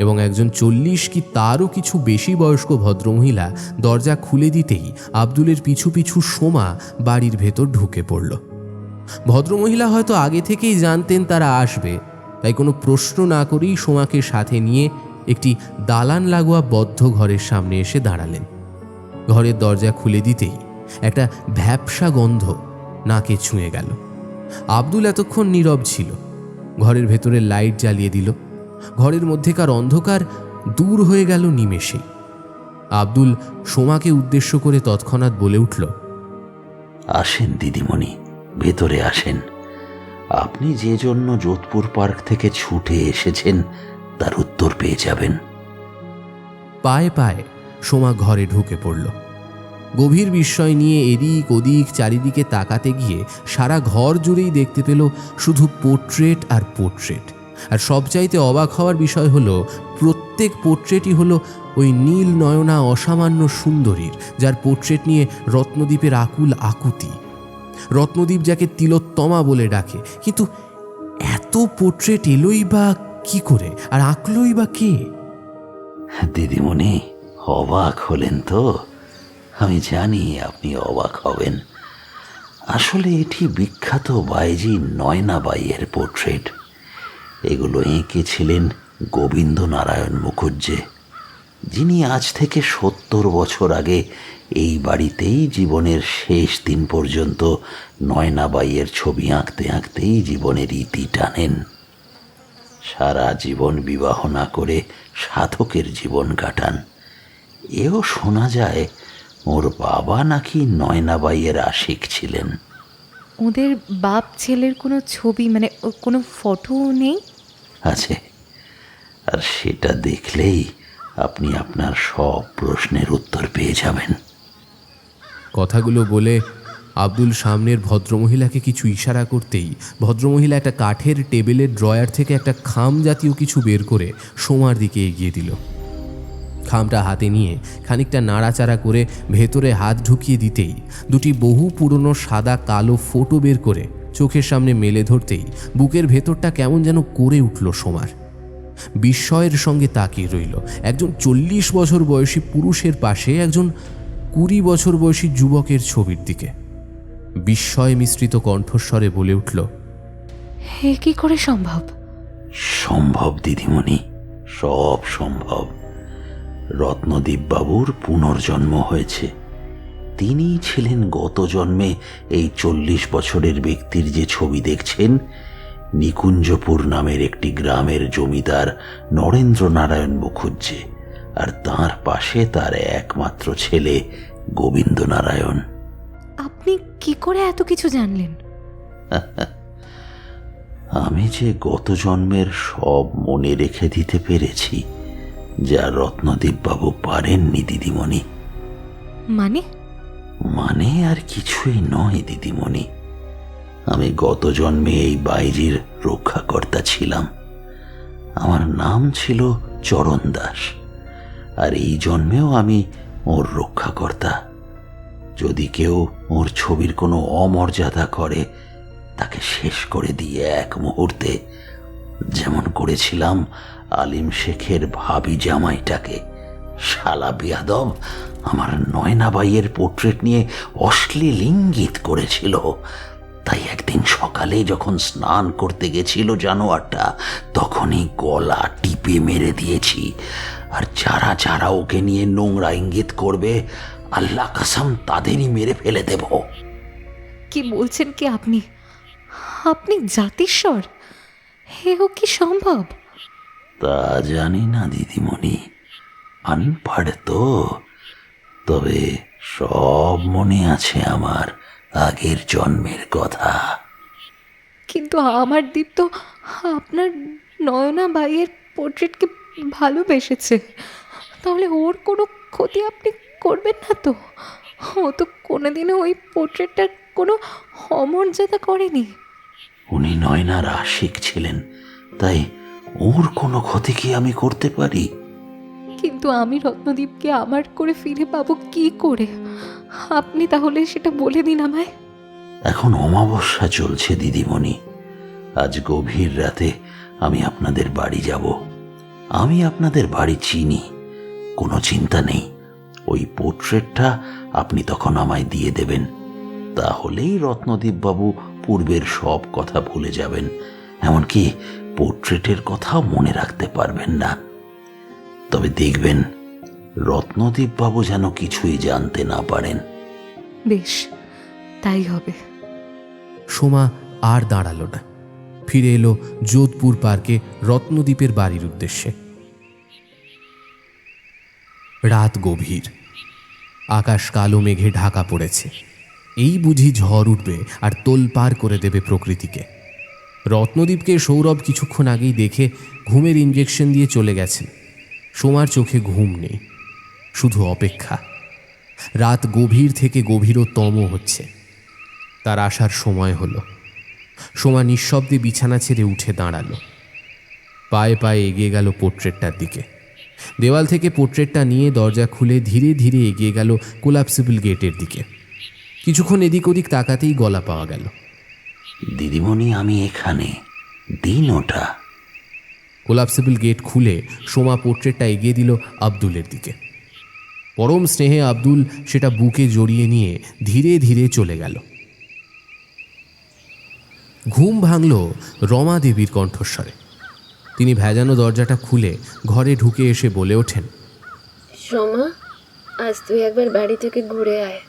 S2: এবং একজন 40 কি তারও কিছু বেশি বয়স্ক ভদ্রমহিলা দরজা খুলে দিতেই আব্দুলের পিছু পিছু সোমা বাড়ির ভেতর ঢুকে পড়ল। ভদ্রমহিলা হয়তো আগে থেকেই জানতেন তারা আসবে, তাই কোনো প্রশ্ন না করেই সোমাকে সাথে নিয়ে একটি দালান লাগোয়া বদ্ধ ঘরের সামনে এসে দাঁড়ালেন। ঘরের দরজা খুলে দিতেই একটা ভ্যাপসা গন্ধ নাকে ছুঁয়ে গেল। আব্দুল এতক্ষণ নীরব ছিল। ঘরের ভেতরে লাইট জ্বালিয়ে দিল। ঘরের মধ্যেকার অন্ধকার দূর হয়ে গেল নিমেষেই। আব্দুল সোমাকে উদ্দেশ্য করে তৎক্ষণাৎ বলে উঠল,
S13: আসেন দিদিমণি, ভেতরে আসেন। আপনি যে জন্য যোধপুর পার্ক থেকে ছুটে এসেছেন তার উত্তর পেয়ে যাবেন।
S2: পায়ে পায়ে সোমা ঘরে ঢুকে পড়ল। গভীর বিস্ময় নিয়ে এদিক ওদিক চারিদিকে তাকাতে গিয়ে সারা ঘর জুড়েই দেখতে পেল শুধু পোর্ট্রেট আর পোর্ট্রেট। আর সবচাইতে অবাক হওয়ার বিষয় হলো প্রত্যেক পোর্ট্রেটই হলো ওই নীল নয়না অসামান্য সুন্দরীর, যার পোর্ট্রেট নিয়ে রত্নদীপের আকুল আকুতি। রত্নদীপ যাকে তিলোত্তমা বলে ডাকে, কিন্তু এত পোর্ট্রেট এলোই বা কি করে, আর আঁকলই বা কে?
S13: দিদিমণি, অবাক হলেন তো? আমি জানি আপনি অবাক হবেন। আসলে এটি বিখ্যাত বাইজি নয়নাবাইয়ের পোর্ট্রেট। এগুলো এঁকেছিলেন গোবিন্দ নারায়ণ মুখুজ্জে, যিনি আজ থেকে 70 বছর আগে এই বাড়িতেই জীবনের শেষ দিন পর্যন্ত নয়নাবাইয়ের ছবি আঁকতে আঁকতেই জীবনের ইতি টানেন। সারা জীবন বিবাহ না করে সাধকের জীবন কাটান। এও শোনা যায় ওর বাবা নাকি নয়নাবাইয়ের আশিক ছিলেন।
S16: ওদের বাপ ছেলের কোনো ছবি, মানে কোনো ফটো নেই?
S13: আছে, আর সেটা দেখলেই আপনি আপনার সব প্রশ্নের উত্তর পেয়ে যাবেন।
S2: কথাগুলো বলে আব্দুল সামনের ভদ্রমহিলাকে কিছু ইশারা করতেই ভদ্রমহিলা একটা কাঠের টেবিলের ড্রয়ার থেকে একটা খাম জাতীয় কিছু বের করে সোমার দিকে এগিয়ে দিল। খামটা হাতে নিয়ে খানিকটা নাড়াচাড়া করে ভেতরে হাত ঢুকিয়ে দিতেই দুটি বহু পুরনো সাদা কালো ফটো বের করে চোখের সামনে মেলে ধরতেই বুকের ভেতরটা কেমন যেন করে উঠল সোমার। বিস্ময়ের সঙ্গে তাকিয়ে রইল একজন 40 বছর বয়সী পুরুষের পাশে একজন 20 বছর বয়সী যুবকের ছবির দিকে। বিস্ময় মিশ্রিত কণ্ঠস্বরে বলে উঠল,
S16: হে কি করে সম্ভব?
S13: সম্ভব দিদিমণি, সব সম্ভব। রত্নদীপ বাবুর পুনর্জন্ম হয়েছে। তিনিই ছিলেন গত জন্মে এই 40 বছরের ব্যক্তির যে ছবি দেখছেন, নিকুঞ্জপুর নামের একটি গ্রামের জমিদার নরেন্দ্র নারায়ণ মুখুজ্জে, আর তার পাশে তার একমাত্র ছেলে গোবিন্দ নারায়ণ।
S16: আপনি কি করে এত কিছু জানলেন?
S13: আমি যে গত জন্মের সব মনে রেখে দিতে পেরেছি, যা রত্নদীপ বাবু পারেননি দিদিমণি।
S16: মানে
S13: আর কিছুই নয় দিদিমণি। আমি গত জন্মে এই বাইজির রক্ষাকর্তা ছিলাম। আমার নাম ছিল চরণ দাস, আর এই জন্মেও আমি ওর রক্ষাকর্তা। যদি কেউ ওর ছবির কোনো অমর্যাদা করে, তাকে শেষ করে দিয়ে এক মুহূর্তে, যেমন করেছিলাম আলিম শেখের ভাবি জামাইটাকে। শালা বিয়াদব আমার নয়নাবাইয়ের পোর্ট্রেট নিয়ে অশ্লীল ইঙ্গিত করেছিল। তাই একদিন সকালে যখন স্নান করতে গেছিল জানোয়ারটা, তখনই গলা টিপে মেরে দিয়েছি। আর যারা যারা ওকে নিয়ে নোংরা ইঙ্গিত করবে, আল্লাহ কসম তাদেরই মেরে ফেলে দেব।
S16: কি বলছেন কি আপনি? আপনি জাতিস্বর? হেও কি সম্ভব?
S13: তা জানি না দিদিমণি, আনপাড় তো। তবে সব মনে আছে আমার আগের জন্মের কথা।
S16: কিন্তু আমার দীপ তো আপনার নয়না বাইয়ের পোর্ট্রেটকে ভালোবেসেছে। তাহলে ওর কোনো ক্ষতি আপনি করবেন না তো? ও তো কোনোদিনও ওই পোর্ট্রেটটার কোনো অমর্যাদা করেনি।
S13: উনি নয়নার আশিক ছিলেন, তাই ওর কোনো ক্ষতি কি আমি করতে পারি?
S16: কিন্তু আমি রত্নদীপকে আমার করে ফিরে পাবো কি করে? আপনি তাহলে সেটা বলে দিন আমায়।
S13: এখন অমাবস্যা চলছে দিদিমণি। আজ গভীর রাতে আমি আপনাদের বাড়ি যাব। আমি আপনাদের বাড়ি চিনি, কোনো চিন্তা নেই। ওই পোর্ট্রেটটা আপনি তখন আমায় দিয়ে দেবেন। তাহলেই রত্নদীপ বাবু পূর্বের সব কথা ভুলে যাবেন, এমনকি পোর্ট্রেটের কথাও মনে রাখতে পারবেন না। তবে দেখবেন রত্নদীপ বাবু যেন কিছুই জানতে না পারেন।
S16: বেশ, তাই হবে।
S2: সোমা আর দাঁড়ালো না, ফিরে এলো যোধপুর পার্কে রত্নদ্বীপের বাড়ির উদ্দেশ্যে। রাত গভীর, আকাশ কালো মেঘে ঢাকা পড়েছে। এই বুঝি ঝড় উঠবে আর তোলপাড় করে দেবে প্রকৃতিকে। রত্নদ্বীপকে সৌরভ কিছুক্ষণ আগেই দেখে ঘুমের ইঞ্জেকশন দিয়ে চলে গেছেন। সোমার চোখে ঘুম নেই, শুধু অপেক্ষা। রাত গভীর থেকে গভীরতম হচ্ছে, তার আসার সময় হলো। সোমা নিঃশব্দে বিছানা ছেড়ে উঠে দাঁড়ালো, পায়ে পায়ে এগিয়ে গেল পোর্ট্রেটটার দিকে। দেওয়াল থেকে পোর্ট্রেটটা নিয়ে দরজা খুলে ধীরে ধীরে এগিয়ে গেল কোলাপসিবল গেটের দিকে। কিছুক্ষণ এদিক ওদিক তাকাতেই গলা পাওয়া গেল।
S13: দিদিমণি, আমি এখানে, দিন ওটা।
S2: কোলাপসিবল গেট খুলে সোমা পোর্ট্রেটটা এগিয়ে দিল আব্দুলের দিকে। পরম স্নেহে আব্দুল সেটা বুকে জড়িয়ে নিয়ে ধীরে ধীরে চলে গেল। ঘুম ভাঙল রমা দেবীর কণ্ঠস্বরে। তিনি ভেজানো দরজাটা খুলে ঘরে ঢুকে এসে বলে ওঠেন,
S17: সোমা, আজ তুই একবার বাড়ি থেকে ঘুরে আয়।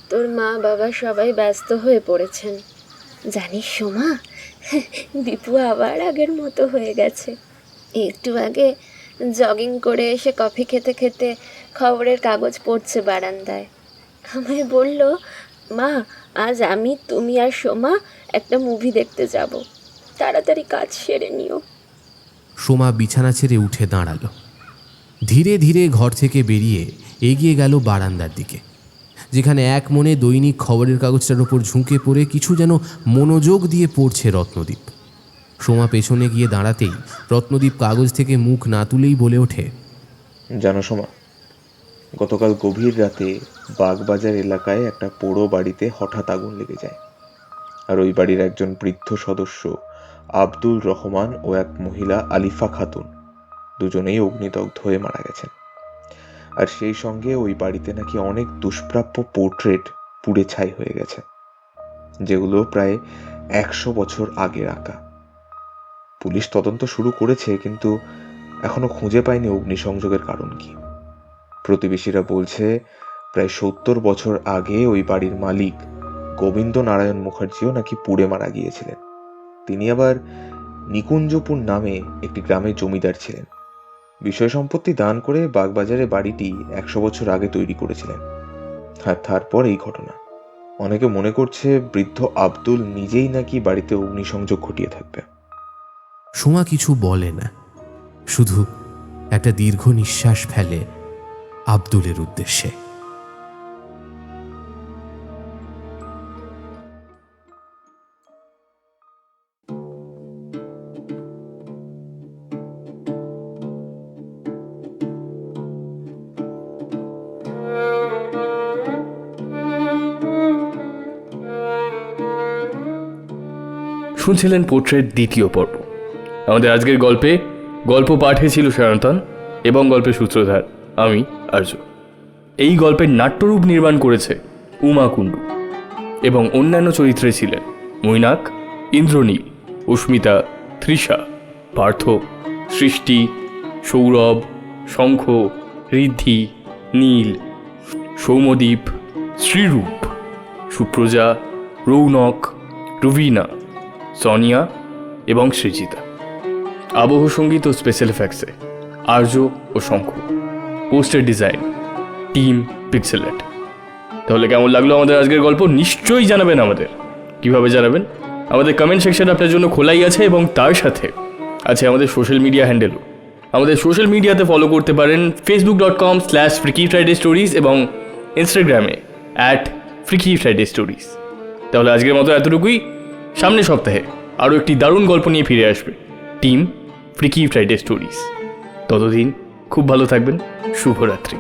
S17: তোর মা বাবা সবাই ব্যস্ত হয়ে পড়েছেন। জানিস সোমা, দীপু আবার আগের মতো হয়ে গেছে। একটু আগে জগিং করে এসে কফি খেতে খেতে খবরের কাগজ পড়ছে বারান্দায়। আমায় বলল, মা আজ আমি, তুমি আর সোমা একটা মুভি দেখতে যাব, তাড়াতাড়ি কাজ সেরে নিও।
S2: সোমা বিছানা ছেড়ে উঠে দাঁড়ালো। ধীরে ধীরে ঘর থেকে বেরিয়ে এগিয়ে গেল বারান্দার দিকে, যেখানে এক মনে দৈনিক খবরের কাগজটার ওপর ঝুঁকে পড়ে কিছু যেন মনোযোগ দিয়ে পড়ছে রত্নদ্বীপ। সোমা পেছনে গিয়ে দাঁড়াতেই রত্নদ্বীপ কাগজ থেকে মুখ না তুলেই বলে ওঠে,
S15: জানো সোমা, গতকাল গভীর রাতে বাগবাজার এলাকায় একটা পোড়ো বাড়িতে হঠাৎ আগুন লেগে যায়। আর ওই বাড়ির একজন বৃদ্ধ সদস্য আব্দুল রহমান ও এক মহিলা আলিফা খাতুন, দুজনেই অগ্নিদগ্ধ হয়ে মারা গেছেন। আর সেই সঙ্গে ওই বাড়িতে নাকি অনেক দুষ্প্রাপ্য পোর্ট্রেট পুড়ে ছাই হয়ে গেছে, যেগুলো প্রায় 100 বছর আগের আঁকা। পুলিশ তদন্ত শুরু করেছে, কিন্তু এখনো খুঁজে পায়নি অগ্নিসংযোগের কারণ কি। প্রতিবেশীরা বলছে প্রায় 70 বছর আগে ওই বাড়ির মালিক গোবিন্দ নারায়ণ মুখার্জিও নাকি পুড়ে মারা গিয়েছিলেন। তিনি আবার নিকুঞ্জপুর নামে একটি গ্রামের জমিদার ছিলেন। বিষয় সম্পত্তি দান করে বাগবাজারে বাড়িটি 100 বছর আগে তৈরি করেছিলেন। আর তারপর এই ঘটনা। অনেকে মনে করছে বৃদ্ধ আব্দুল নিজেই নাকি বাড়িতে অগ্নিসংযোগ ঘটিয়ে থাকবে।
S2: সোমা কিছু বলে না, শুধু একটা দীর্ঘ নিঃশ্বাস ফেলে আব্দুলের উদ্দেশ্যে।
S1: শুনছিলেন পোর্ট্রেট দ্বিতীয় পর্ব। আমাদের আজকের গল্পে গল্প পাঠে ছিল সায়ন্তন এবং গল্পের সূত্রধার আমি আর্য। এই গল্পের নাট্যরূপ নির্মাণ করেছে উমা কুণ্ডু এবং অন্যান্য চরিত্রে ছিলেন মৈনাক, ইন্দ্রনীল, অস্মিতা, তৃষা, পার্থ, সৃষ্টি, সৌরভ, শঙ্খ, ঋদ্ধি, নীল, সৌমদ্বীপ, শ্রীরূপ, সুপ্রজা, রৌনক, রুবিনা, সোনিয়া এবং সৃজিতা। আবহ সঙ্গীত ও স্পেশাল এফেক্টসে আর্য ও Shankha. Poster design team Pixelate. তাহলে কেমন লাগলো আমাদের আজকের গল্প নিশ্চয়ই জানাবেন আমাদের। কিভাবে জানাবেন? আমাদের কমেন্ট সেকশন আপনার জন্য খোলাই আছে এবং তার সাথে আছে আমাদের সোশ্যাল মিডিয়া হ্যান্ডেলও। আমাদের সোশ্যাল মিডিয়াতে ফলো করতে পারেন facebook.com/FreakyFridayStories এবং ইনস্টাগ্রামে @FreakyFridayStories। তাহলে আজকের মতো এতটুকুই। সামনের সপ্তাহে আরও একটি দারুণ গল্প নিয়ে ফিরে আসবে টিম ফ্রিকি ফ্রাইডে স্টোরিজ। ততদিন খুব ভালো থাকবেন। শুভরাত্রি।